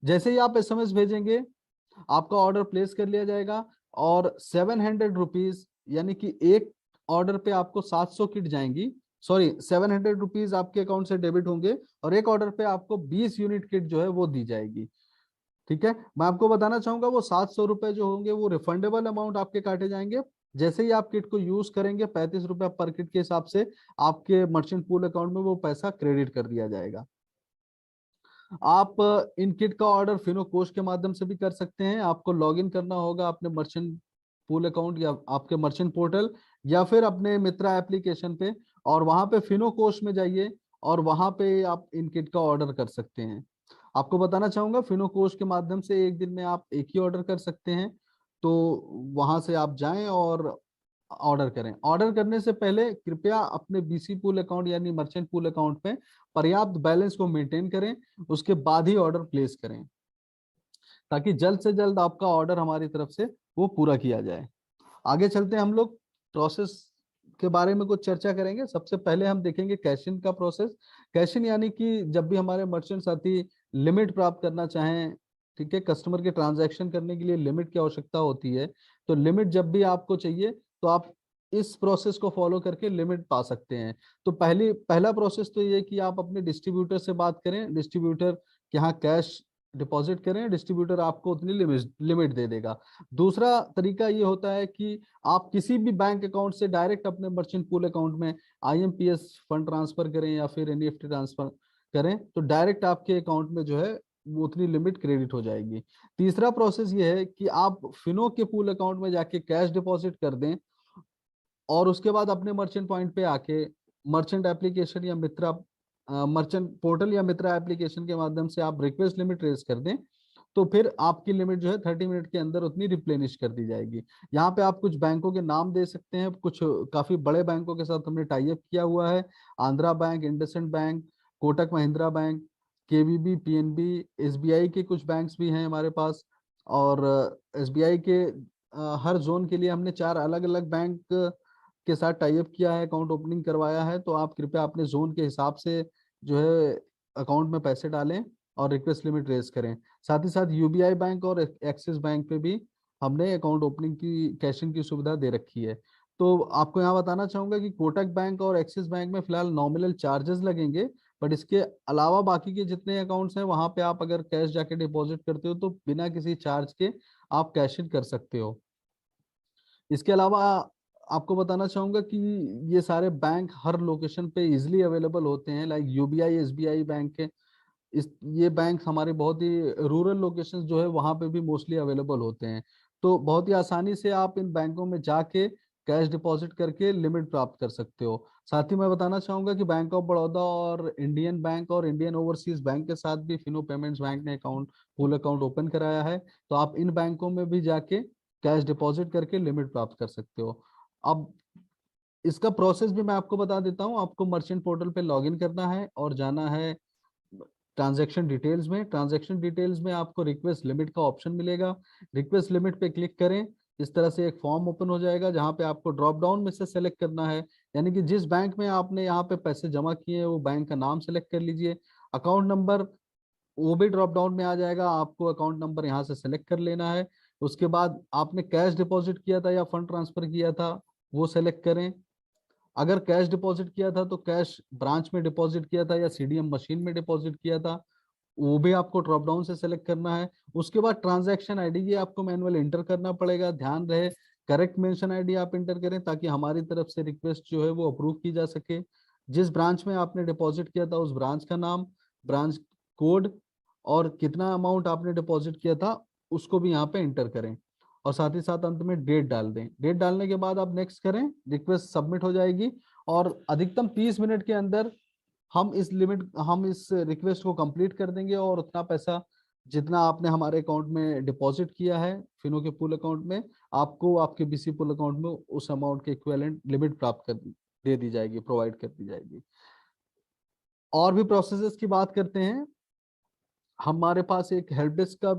जैसे ही आप SMS भेजेंगे आपका ऑर्डर प्लेस कर लिया जाएगा, और 700 रुपीज, यानी कि एक ऑर्डर पे आपको 700 किट जाएंगी, सॉरी 700 रुपीज आपके अकाउंट से डेबिट होंगे, और एक ऑर्डर पे आपको 20 यूनिट किट जो है वो दी जाएगी। ठीक है, मैं आपको बताना चाहूंगा वो 700 रुपए जो होंगे वो रिफंडेबल अमाउंट आपके काटे जाएंगे। जैसे ही आप किट को यूज करेंगे 35 रुपए पर किट के हिसाब से आपके मर्चेंट पूल अकाउंट में वो पैसा क्रेडिट कर दिया जाएगा। आप इन किट का ऑर्डर फिनो कोष के माध्यम से भी कर सकते हैं। आपको लॉगिन करना होगा अपने मर्चेंट पूल अकाउंट या आपके मर्चेंट पोर्टल या फिर अपने मित्रा एप्लीकेशन पे, और वहां पे फिनो कोष में जाइए और वहां पे आप इन किट का ऑर्डर कर सकते हैं। आपको बताना चाहूंगा फिनो कोष के माध्यम से एक दिन में आप एक ही ऑर्डर कर सकते हैं। तो वहां से आप जाएं और ऑर्डर करें। ऑर्डर करने से पहले कृपया अपने BC पूल अकाउंट यानी मर्चेंट पूल अकाउंट में पर्याप्त बैलेंस को मेंटेन करें, उसके बाद ही ऑर्डर प्लेस करें, ताकि जल्द से जल्द आपका ऑर्डर हमारी तरफ से वो पूरा किया जाए। आगे चलते हैं, हम लोग प्रोसेस के बारे में कुछ चर्चा करेंगे। सबसे पहले हम देखेंगे कैश इन का प्रोसेस। कैश इन यानी कि जब भी हमारे मर्चेंट साथी लिमिट प्राप्त करना चाहें, ठीक है, कस्टमर के ट्रांजैक्शन करने के लिए लिमिट की आवश्यकता होती है, तो लिमिट जब भी आपको चाहिए तो आप इस प्रोसेस को फॉलो करके लिमिट पा सकते हैं। तो पहला प्रोसेस तो ये कि आप अपने डिस्ट्रीब्यूटर से बात करें, डिस्ट्रीब्यूटर के यहाँ कैश डिपॉजिट करें, डिस्ट्रीब्यूटर आपको उतनी लिमिट दे देगा। दूसरा तरीका ये होता है कि आप किसी भी बैंक अकाउंट से डायरेक्ट अपने मर्चेंट पूल अकाउंट में IMPS फंड ट्रांसफर करें या फिर NEFT ट्रांसफर करें, तो डायरेक्ट आपके अकाउंट में जो है वो उतनी लिमिट क्रेडिट हो जाएगी। तीसरा प्रोसेस ये है कि आप फिनो के पूल अकाउंट में जाके कैश डिपॉजिट कर दें, और उसके बाद अपने मर्चेंट पॉइंट पे आके मर्चेंट एप्लीकेशन या मित्रा मर्चेंट पोर्टल या मित्रा एप्लीकेशन के माध्यम से आप रिक्वेस्ट लिमिट रेज कर दें, तो फिर आपकी लिमिट जो है 30 मिनट के अंदर उतनी रिप्लेनिश कर दी जाएगी। यहाँ पे आप कुछ बैंकों के नाम दे सकते हैं, कुछ काफी बड़े बैंकों के साथ हमने टाई अप किया हुआ है। Andhra bank, IndusInd bank, Kotak Mahindra bank, KVB, PNB, SBI के कुछ बैंक्स भी हैं हमारे पास। और SBI के हर जोन के लिए हमने 4 अलग अलग बैंक के साथ टाई अप किया है, अकाउंट ओपनिंग करवाया है। तो आप कृपया अपने जोन के हिसाब से जो है अकाउंट में पैसे डालें और रिक्वेस्ट लिमिट रेज करें। साथ ही साथ UBI बैंक और एक्सिस बैंक पे भी हमने अकाउंट ओपनिंग की कैशिंग की सुविधा दे रखी है। तो आपको यहाँ बताना चाहूंगा कि कोटक बैंक और एक्सिस बैंक में फिलहाल नॉमिनल चार्जेस लगेंगे, बट इसके अलावा बाकी के जितने अकाउंट्स हैं वहां पे आप अगर कैश जाके डिपॉजिट करते हो तो बिना किसी चार्ज के आप कैश इन कर सकते हो। इसके अलावा आपको बताना चाहूंगा कि ये सारे बैंक हर लोकेशन पे इजिली अवेलेबल होते हैं, लाइक UBI, SBI बैंक के इस ये बैंक हमारे बहुत ही रूरल लोकेशंस जो है वहां पे भी मोस्टली अवेलेबल होते हैं। तो बहुत ही आसानी से आप इन बैंकों में जाके कैश डिपॉजिट करके लिमिट प्राप्त कर सकते हो। साथ ही मैं बताना चाहूंगा कि बैंक ऑफ बड़ौदा और इंडियन बैंक और इंडियन ओवरसीज बैंक के साथ भी फिनो पेमेंट्स बैंक ने अकाउंट पूल अकाउंट ओपन कराया है। तो आप इन बैंकों में भी जाके कैश डिपॉजिट करके लिमिट प्राप्त कर सकते हो। अब इसका प्रोसेस भी मैं आपको बता देता हूँ। आपको मर्चेंट पोर्टल पे लॉगिन करना है और जाना है ट्रांजैक्शन डिटेल्स में। ट्रांजैक्शन डिटेल्स में आपको रिक्वेस्ट लिमिट का ऑप्शन मिलेगा। रिक्वेस्ट लिमिट पे क्लिक करें, इस तरह से एक फॉर्म ओपन हो जाएगा जहां पे आपको ड्रॉप डाउन में से सेलेक्ट करना है, यानी कि जिस बैंक में आपने यहाँ पे पैसे जमा किए हैं वो बैंक का नाम सेलेक्ट कर लीजिए। अकाउंट नंबर वो भी ड्रॉप डाउन में आ जाएगा, आपको अकाउंट नंबर यहाँ से सेलेक्ट कर लेना है। उसके बाद आपने कैश डिपॉजिट किया था या फंड ट्रांसफर किया था वो सेलेक्ट करें। अगर कैश डिपॉजिट किया था तो कैश ब्रांच में डिपॉजिट किया था या CDM मशीन में डिपॉजिट किया था, वो भी आपको ड्रॉप डाउन से सेलेक्ट करना है। उसके बाद ट्रांजैक्शन आईडी ये आपको मैनुअल इंटर करना पड़ेगा। ध्यान रहे करेक्ट मेंशन आईडी आप इंटर करें ताकि हमारी तरफ से रिक्वेस्ट जो है वो अप्रूव की जा सके। जिस ब्रांच में आपने डिपॉजिट किया था उस ब्रांच का नाम, ब्रांच कोड, और कितना अमाउंट आपने डिपॉजिट किया था उसको भी यहाँ पे इंटर करें। और साथ ही साथ अंत में डेट डाल दें। डेट डालने के बाद आप नेक्स्ट करें, रिक्वेस्ट सबमिट हो जाएगी। और अधिकतम 30 मिनट के अंदर हम इस रिक्वेस्ट को कंप्लीट कर देंगे और उतना पैसा जितना आपने हमारे अकाउंट में डिपॉजिट किया है फिनो के पूल अकाउंट में, आपको आपके BC पूल अकाउंट में उस अमाउंट के इक्विवेलेंट लिमिट प्राप्त कर दे दी जाएगी, प्रोवाइड कर दी जाएगी। और भी प्रोसेसेस की बात करते हैं। हमारे पास एक हेल्प डेस्क का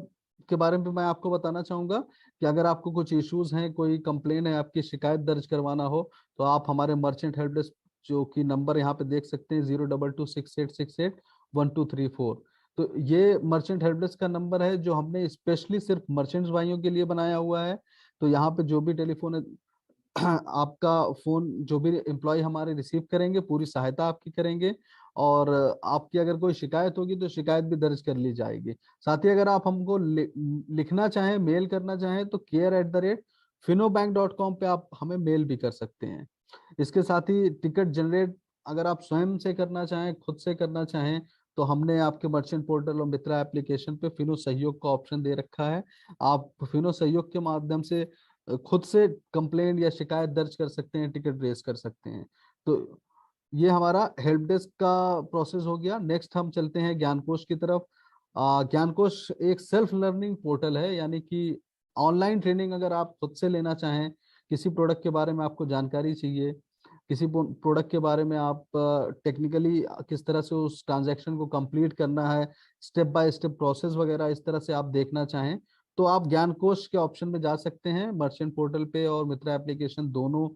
के बारे में मैं आपको बताना चाहूंगा कि अगर आपको कुछ इश्यूज हैं, कोई कंप्लेन है, आपकी शिकायत दर्ज करवाना हो, तो आप हमारे मर्चेंट हेल्प डेस्क, जो कि नंबर यहाँ पे देख सकते हैं, 0226868123 तो ये मर्चेंट हेल्प डेस्क का नंबर है, जो हमने स्पेशली सिर्फ मर्चेंट्स भाइयों के लिए बनाया हुआ है। तो यहाँ पे जो भी टेलीफोन आपका फोन, जो भी एम्प्लॉय हमारे रिसीव करेंगे, पूरी सहायता आपकी करेंगे। और आपकी अगर कोई शिकायत होगी तो शिकायत भी दर्ज कर ली जाएगी। साथ ही अगर आप हमको लिखना चाहें, मेल करना चाहें, तो care@finobank.com पे आप हमें मेल भी कर सकते हैं। इसके साथ ही टिकट जनरेट अगर आप स्वयं से करना चाहें, खुद से करना चाहें, तो हमने आपके मर्चेंट पोर्टल और मित्रा एप्लीकेशन पे फिनो सहयोग का ऑप्शन दे रखा है। आप फिनो सहयोग के माध्यम से खुद से कंप्लेंट या शिकायत दर्ज कर सकते हैं, टिकट रेस कर सकते हैं। तो ये हमारा हेल्प डेस्क का प्रोसेस हो गया। नेक्स्ट हम चलते हैं ज्ञानकोश की तरफ। ज्ञानकोश एक सेल्फ लर्निंग पोर्टल है, यानी कि ऑनलाइन ट्रेनिंग अगर आप खुद से लेना चाहें, किसी प्रोडक्ट के बारे में आपको जानकारी चाहिए, किसी प्रोडक्ट के बारे में आप टेक्निकली किस तरह से उस ट्रांजैक्शन को कंप्लीट करना है, स्टेप बाय स्टेप प्रोसेस वगैरह इस तरह से आप देखना चाहें, तो आप ज्ञानकोश के ऑप्शन में जा सकते हैं। मर्चेंट पोर्टल पे और मित्रा एप्लीकेशन दोनों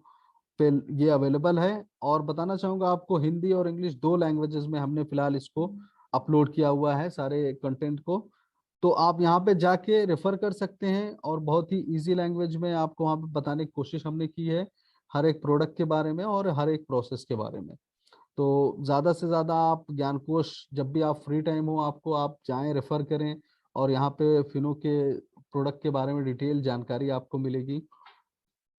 पे ये अवेलेबल है। और बताना चाहूंगा आपको, हिंदी और इंग्लिश दो लैंग्वेजेस में हमने फिलहाल इसको अपलोड किया हुआ है सारे कंटेंट को। तो आप यहाँ पे जाके रेफर कर सकते हैं, और बहुत ही इजी लैंग्वेज में आपको वहाँ पे बताने की कोशिश हमने की है, हर एक प्रोडक्ट के बारे में और हर एक प्रोसेस के बारे में। तो ज़्यादा से ज़्यादा आप ज्ञानकोश, जब भी आप फ्री टाइम हो आपको, आप जाएं, रेफर करें, और यहाँ पे फिनो के प्रोडक्ट के बारे में डिटेल जानकारी आपको मिलेगी।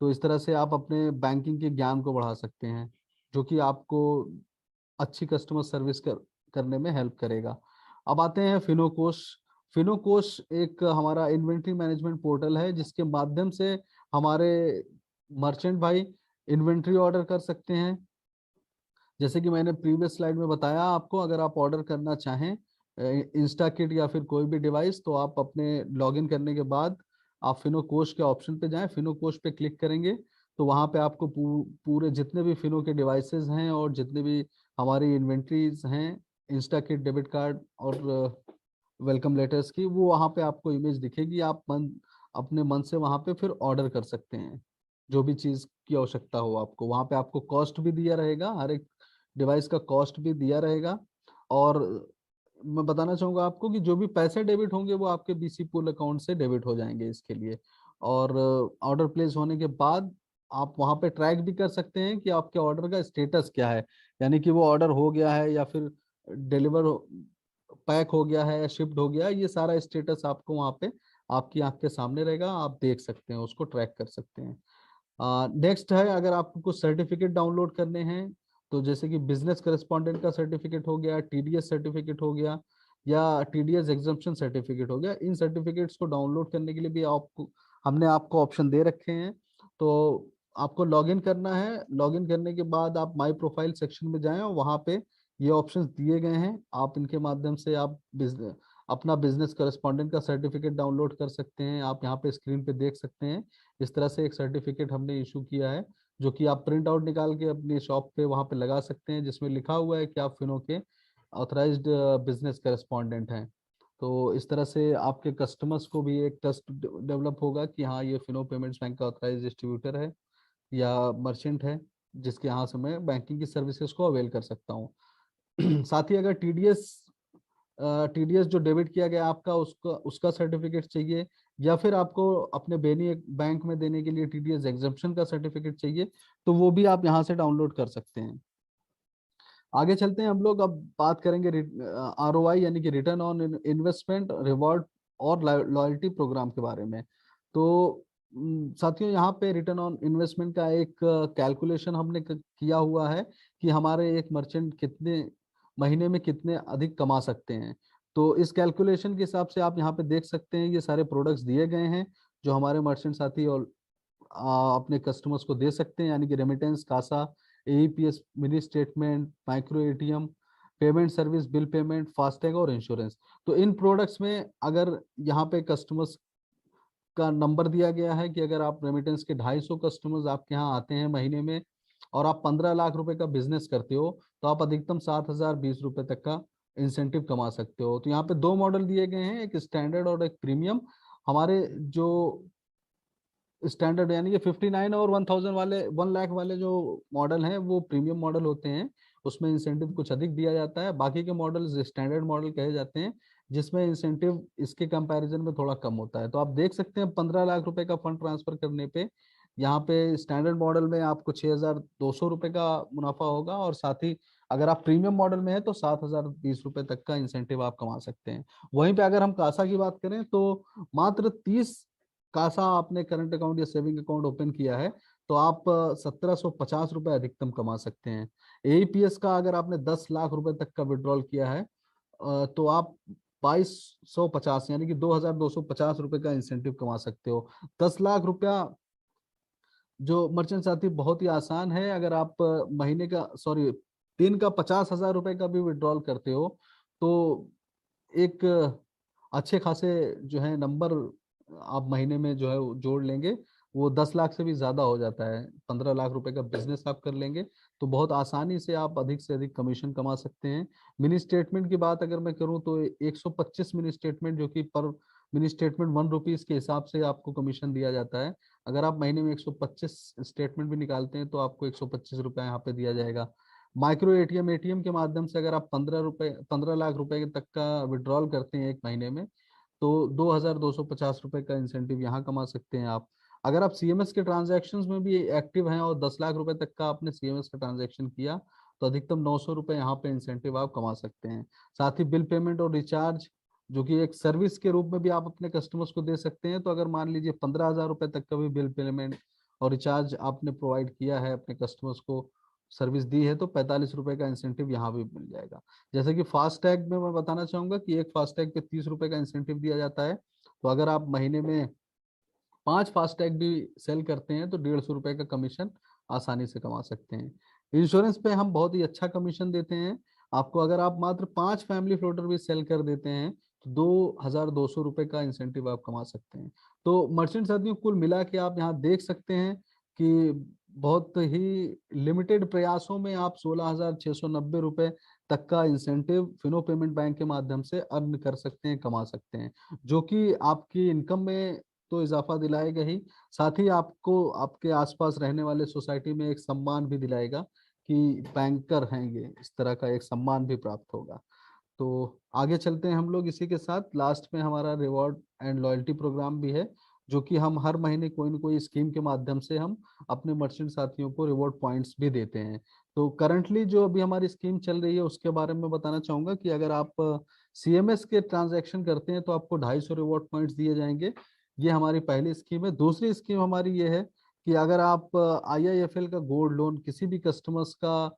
तो इस तरह से आप अपने बैंकिंग के ज्ञान को बढ़ा सकते हैं, जो कि आपको अच्छी कस्टमर सर्विस करने में हेल्प करेगा। अब आते हैं फिनोकोश। फिनोकोश एक हमारा इन्वेंट्री मैनेजमेंट पोर्टल है, जिसके माध्यम से हमारे मर्चेंट भाई इन्वेंट्री ऑर्डर कर सकते हैं। जैसे कि मैंने प्रीवियस स्लाइड में बताया आपको, अगर आप ऑर्डर करना चाहें इंस्टा किट या फिर कोई भी डिवाइस, तो आप अपने लॉगिन करने के बाद आप फिनो कोश के ऑप्शन पे जाएं, फिनो कोश पे क्लिक करेंगे, तो वहां पे आपको पूरे जितने भी फिनो के डिवाइसेस हैं और जितने भी हमारी इन्वेंट्रीज हैं, इंस्टा किट, डेबिट कार्ड और वेलकम लेटर्स की, वो वहां पे आपको इमेज दिखेगी। आप अपने मन से वहां पे फिर ऑर्डर कर सकते हैं, जो भी चीज की आवश्यकता हो आपको। वहां पे आपको कॉस्ट भी दिया रहेगा, हर एक डिवाइस का कॉस्ट भी दिया रहेगा। और मैं बताना चाहूंगा आपको कि जो भी पैसे डेबिट होंगे वो आपके बीसी पूल अकाउंट से डेबिट हो जाएंगे इसके लिए। और ऑर्डर प्लेस होने के बाद आप वहां पे ट्रैक भी कर सकते हैं कि आपके ऑर्डर का स्टेटस क्या है, यानी कि वो ऑर्डर हो गया है या फिर डिलीवर, पैक हो गया है या शिफ्ट हो गया है। ये सारा स्टेटस आपको वहां पे आपकी आंख के सामने रहेगा, आप देख सकते हैं, उसको ट्रैक कर सकते हैं। नेक्स्ट है, अगर आपको कुछ सर्टिफिकेट डाउनलोड करने हैं, तो जैसे कि बिजनेस करेस्पॉन्डेंट का सर्टिफिकेट हो गया, टीडीएस सर्टिफिकेट हो गया, या टीडीएस एग्जम्पशन सर्टिफिकेट हो गया, इन सर्टिफिकेट्स को डाउनलोड करने के लिए भी आपको हमने आपको ऑप्शन दे रखे हैं। तो आपको लॉगिन करना है, लॉगिन करने के बाद आप माई प्रोफाइल सेक्शन में जाएं, और वहाँ पे ये ऑप्शंस दिए गए हैं, आप इनके माध्यम से आप अपना बिजनेस करेस्पॉन्डेंट का सर्टिफिकेट डाउनलोड कर सकते हैं। आप यहाँ पे स्क्रीन पे देख सकते हैं, इस तरह से एक सर्टिफिकेट हमने इशू किया है, जो कि आप प्रिंट आउट निकाल के अपनी शॉप पे वहाँ पे लगा सकते हैं, जिसमें लिखा हुआ है कि आप फिनो के ऑथराइज्ड बिजनेस करेस्पॉन्डेंट हैं। तो इस तरह से आपके कस्टमर्स को भी एक ट्रस्ट डेवलप होगा कि हाँ, ये फिनो पेमेंट्स बैंक का ऑथराइज डिस्ट्रीब्यूटर है या मर्चेंट है, जिसके यहाँ से मैं बैंकिंग की सर्विसेज को अवेल कर सकता हूँ। साथ ही अगर टीडीएस जो डेबिट किया गया आपका, उसका उसका सर्टिफिकेट चाहिए, या फिर आपको अपने बेनी बैंक में देने के लिए टीडीएस एग्जम्पशन का सर्टिफिकेट चाहिए, तो वो भी आप यहाँ से डाउनलोड कर सकते हैं। आगे चलते हैं हम लोग, अब बात करेंगे आरओआई यानी कि रिटर्न ऑन इन्वेस्टमेंट, रिवॉर्ड और लॉयल्टी प्रोग्राम के बारे में। तो साथियों, यहाँ पे रिटर्न ऑन इन्वेस्टमेंट का एक कैलकुलेशन हमने किया हुआ है कि हमारे एक मर्चेंट कितने महीने में कितने अधिक कमा सकते हैं। तो इस कैलकुलेशन के हिसाब से आप यहाँ पे देख सकते हैं, ये सारे प्रोडक्ट्स दिए गए हैं जो हमारे मर्चेंट साथी और अपने कस्टमर्स को दे सकते हैं, यानी कि remittance, CASA, AEPS, mini statement, micro ATM, payment service, bill payment, FASTag और इंश्योरेंस। तो इन प्रोडक्ट्स में अगर यहाँ पे कस्टमर्स का नंबर दिया गया है कि अगर आप रेमिटेंस के 250 कस्टमर्स आपके यहाँ आते हैं महीने में, और आप 15 लाख रुपए का बिजनेस करते हो, तो आप अधिकतम 7,020 रुपए तक का इंसेंटिव कमा सकते हो। तो यहाँ पे दो मॉडल दिए गए हैं, एक स्टैंडर्ड और एक प्रीमियम। हमारे जो स्टैंडर्ड यानी कि 59 और 1000 वाले, 1 लाख वाले जो मॉडल हैं वो प्रीमियम मॉडल होते हैं, उसमें इंसेंटिव कुछ अधिक दिया जाता है। बाकी के मॉडल स्टैंडर्ड मॉडल कहे जाते हैं, जिसमें इंसेंटिव इसके कंपैरिजन में थोड़ा कम होता है। तो आप देख सकते हैं 15 लाख रुपए का फंड ट्रांसफर करने पे यहाँ पे स्टैंडर्ड मॉडल में आपको 6200 रुपये का मुनाफा होगा, और साथ ही अगर आप प्रीमियम मॉडल में है तो 7020 रुपये तक का इंसेंटिव आप कमा सकते हैं। वहीं पे अगर हम कासा की बात करें तो मात्र 30 कासा आपने करंट अकाउंट या सेविंग अकाउंट ओपन किया है तो आप 1750 रुपये अधिकतम कमा सकते हैं। एईपीएस का अगर आपने 10 लाख रुपए तक का विड्रॉल किया है तो आप 2250 यानी कि 2250 रुपये का इंसेंटिव कमा सकते हो। 10 लाख रुपया जो मर्चेंट साथी बहुत ही आसान है। अगर आप महीने का सॉरी दिन का 50,000 रुपए का भी विड्रॉल करते हो तो एक अच्छे खासे जो है नंबर आप महीने में जो है वो जोड़ लेंगे, वो 10 लाख से भी ज्यादा हो जाता है। 15 लाख रुपए का बिजनेस आप कर लेंगे तो बहुत आसानी से आप अधिक से अधिक कमीशन कमा सकते हैं। मिनी स्टेटमेंट की बात अगर मैं करूं तो 125 मिनी स्टेटमेंट, जो कि पर मिनी स्टेटमेंट 1 रुपीज के हिसाब से आपको कमीशन दिया जाता है। अगर आप महीने में 125 स्टेटमेंट भी निकालते हैं तो आपको 125 रुपया यहाँ पे दिया जाएगा। माइक्रो एटीएम, एटीएम के माध्यम से अगर आप 15 लाख रुपए तक का विड्रॉल करते हैं एक महीने में तो 2250 रुपए का इंसेंटिव यहाँ कमा सकते हैं आप। अगर आप सीएमएस के ट्रांजैक्शंस में भी एक्टिव हैं और 10 लाख रुपए तक का आपने सीएमएस का ट्रांजैक्शन किया तो अधिकतम 900 रुपए यहाँ पे इंसेंटिव आप कमा सकते हैं। साथ ही बिल पेमेंट और रिचार्ज, जो कि एक सर्विस के रूप में भी आप अपने कस्टमर्स को दे सकते हैं। तो अगर मान लीजिए 15,000 रुपए तक का भी बिल पेमेंट और रिचार्ज आपने प्रोवाइड किया है अपने कस्टमर्स को, सर्विस दी है, तो 45 रुपए का इंसेंटिव यहाँ भी मिल जाएगा। जैसे कि फास्टैग में मैं बताना चाहूंगा कि एक फास्टैग पे 30 रुपए का इंसेंटिव दिया जाता है। तो अगर आप महीने में 5 फास्टैग भी सेल करते हैं तो 150 रुपए का कमीशन आसानी से कमा सकते हैं। इंश्योरेंस पे हम बहुत ही अच्छा कमीशन देते हैं आपको। अगर आप मात्र 5 फैमिली फ्लोटर भी सेल कर देते हैं तो 2200 रुपए का इंसेंटिव आप कमा सकते हैं। तो मर्चेंट साथियों, कुल मिला के आप यहाँ देख सकते हैं कि बहुत ही लिमिटेड प्रयासों में आप 16,690 रुपए तक का इंसेंटिव फिनो पेमेंट बैंक के माध्यम से अर्न कर सकते हैं, कमा सकते हैं, जो कि आपकी इनकम में तो इजाफा दिलाएगा ही, साथ ही आपको आपके आसपास रहने वाले सोसाइटी में एक सम्मान भी दिलाएगा कि बैंकर हैं ये, इस तरह का एक सम्मान भी प्राप्त होगा। तो आगे चलते हैं हम लोग इसी के साथ। लास्ट में हमारा रिवॉर्ड एंड लॉयल्टी प्रोग्राम भी है, जो कि हम हर महीने कोई न कोई स्कीम के माध्यम से हम अपने मर्चेंट साथियों को रिवॉर्ड पॉइंट्स भी देते हैं। तो करंटली जो अभी हमारी स्कीम चल रही है उसके बारे में बताना चाहूंगा कि अगर आप सीएमएस के ट्रांजैक्शन करते हैं तो आपको 250 रिवॉर्ड पॉइंट्स दिए जाएंगे। ये हमारी पहली स्कीम है। दूसरी स्कीम हमारी ये है कि अगर आप आईआईएफएल का गोल्ड लोन किसी भी कस्टमर्स का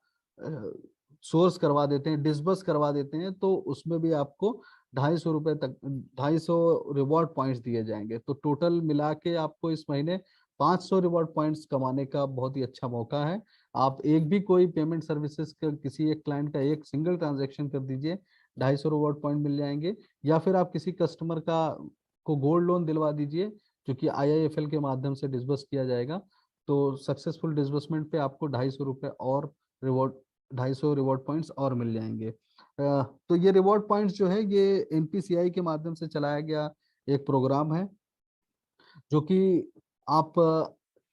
सोर्स करवा देते हैं, डिसबर्स करवा देते हैं, तो उसमें भी आपको 250 रुपए तक 250 रिवॉर्ड पॉइंट्स दिए जाएंगे। तो टोटल मिला के आपको इस महीने 500 रिवॉर्ड पॉइंट्स कमाने का बहुत ही अच्छा मौका है। आप एक भी कोई पेमेंट सर्विसेज का किसी एक क्लाइंट का एक सिंगल ट्रांजेक्शन कर दीजिए, 250 रिवॉर्ड पॉइंट मिल जाएंगे। या फिर आप किसी कस्टमर का को गोल्ड लोन दिलवा दीजिए जो कि आईआईएफएल के माध्यम से डिसबर्स किया जाएगा, तो सक्सेसफुल डिसबर्समेंट पे आपको 250 रुपये और रिवॉर्ड 250 रिवॉर्ड पॉइंट्स और मिल जाएंगे। तो ये रिवॉर्ड पॉइंट्स जो है ये एनपीसीआई के माध्यम से चलाया गया एक प्रोग्राम है, जो कि आप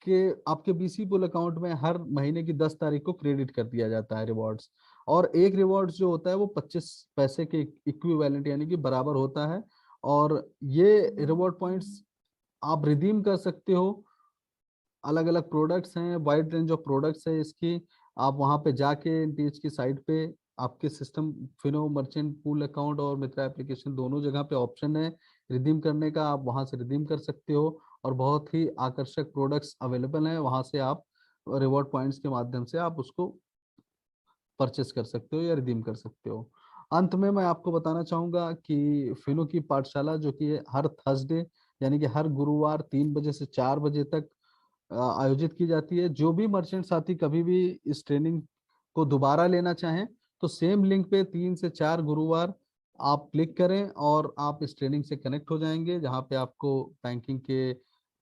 के आपके बीसी पुल अकाउंट में हर महीने की 10 तारीख को क्रेडिट कर दिया जाता है रिवॉर्ड्स। और एक रिवॉर्ड्स जो होता है वो 25 पैसे के इक्विवेलेंट यानी कि बराबर होता है। और ये रिवॉर्ड पॉइंट्स आप रिडीम कर सकते हो। अलग अलग प्रोडक्ट्स हैं, वाइड रेंज ऑफ प्रोडक्ट्स है इसकी। आप वहां पे जाके एनटीएच की साइट पे आपके system Fino merchant pool account और मित्रा एप्लीकेशन दोनों जगह पे ऑप्शन है रिडीम करने का, आप वहां से रिडीम कर सकते हो। और बहुत ही आकर्षक प्रोडक्ट्स अवेलेबल हैं वहां से, आप रिवॉर्ड पॉइंट्स के माध्यम से आप उसको परचेस कर सकते हो या रिडीम कर सकते हो। अंत में मैं आपको बताना चाहूंगा कि फिनो की पाठशाला जो कि हर थर्सडे यानी कि हर गुरुवार 3 बजे से 4 बजे तक आयोजित की जाती है। जो भी मर्चेंट साथी कभी भी इस ट्रेनिंग को दोबारा लेना चाहें तो सेम लिंक पे 3 से 4 गुरुवार आप क्लिक करें और आप इस ट्रेनिंग से कनेक्ट हो जाएंगे, जहाँ पे आपको बैंकिंग के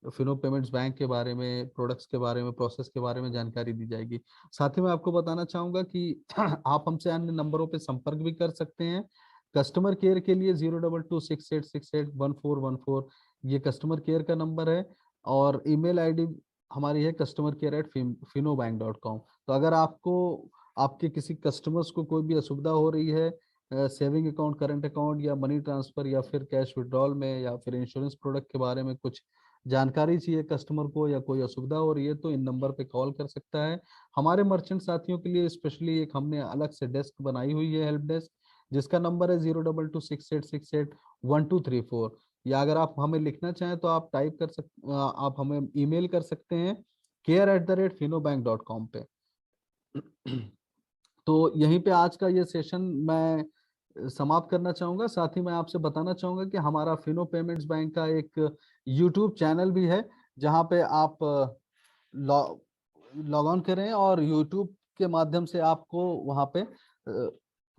फिनो पेमेंट्स बैंक के बारे में, प्रोडक्ट्स के बारे में, प्रोसेस के बारे में जानकारी दी जाएगी। साथ ही मैं आपको बताना चाहूंगा कि आप हमसे अन्य नंबरों पे संपर्क भी कर सकते हैं। कस्टमर केयर के लिए 02268681414, ये कस्टमर केयर का नंबर है। और ईमेल आईडी हमारी है customercare@finobank.com। तो अगर आपको आपके किसी कस्टमर्स को कोई भी असुविधा हो रही है सेविंग अकाउंट, करंट अकाउंट या मनी ट्रांसफर या फिर कैश विड्रॉल में या फिर इंश्योरेंस प्रोडक्ट के बारे में कुछ जानकारी चाहिए कस्टमर को या कोई असुविधा हो रही है, तो इन नंबर पे कॉल कर सकता है। हमारे मर्चेंट साथियों के लिए स्पेशली एक हमने अलग से डेस्क बनाई हुई है, हेल्प डेस्क, जिसका नंबर है 02268681234। या अगर आप हमें लिखना चाहें तो आप टाइप कर आप हमें ईमेल कर सकते हैं care@finobank.com पे। तो यहीं पे आज का ये सेशन मैं समाप्त करना चाहूंगा। साथ ही मैं आपसे बताना चाहूंगा कि हमारा फिनो पेमेंट्स बैंक का एक यूट्यूब चैनल भी है, जहां पे आप लॉग ऑन करें और यूट्यूब के माध्यम से आपको वहां पे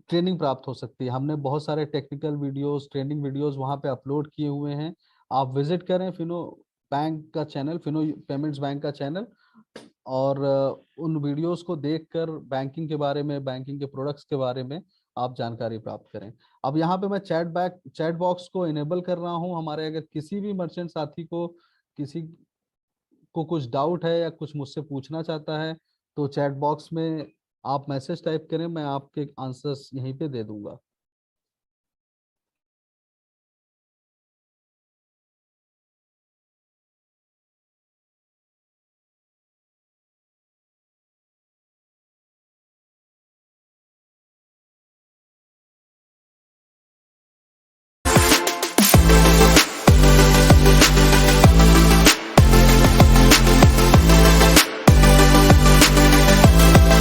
ट्रेनिंग प्राप्त हो सकती है। हमने बहुत सारे टेक्निकल वीडियोस, ट्रेनिंग वीडियोस वहां पे अपलोड किए हुए हैं। आप विजिट करें फिनो बैंक का चैनल, फिनो पेमेंट्स बैंक का चैनल, और उन वीडियोस को देखकर बैंकिंग के बारे में, बैंकिंग के प्रोडक्ट्स के बारे में आप जानकारी प्राप्त करें। अब यहाँ पे मैं चैट बॉक्स को इनेबल कर रहा हूँ। हमारे अगर किसी भी मर्चेंट साथी को किसी को कुछ डाउट है या कुछ मुझसे पूछना चाहता है, तो चैट बॉक्स में आप मैसेज टाइप करें, मैं आपके आंसर्स यहीं पे दे दूंगा।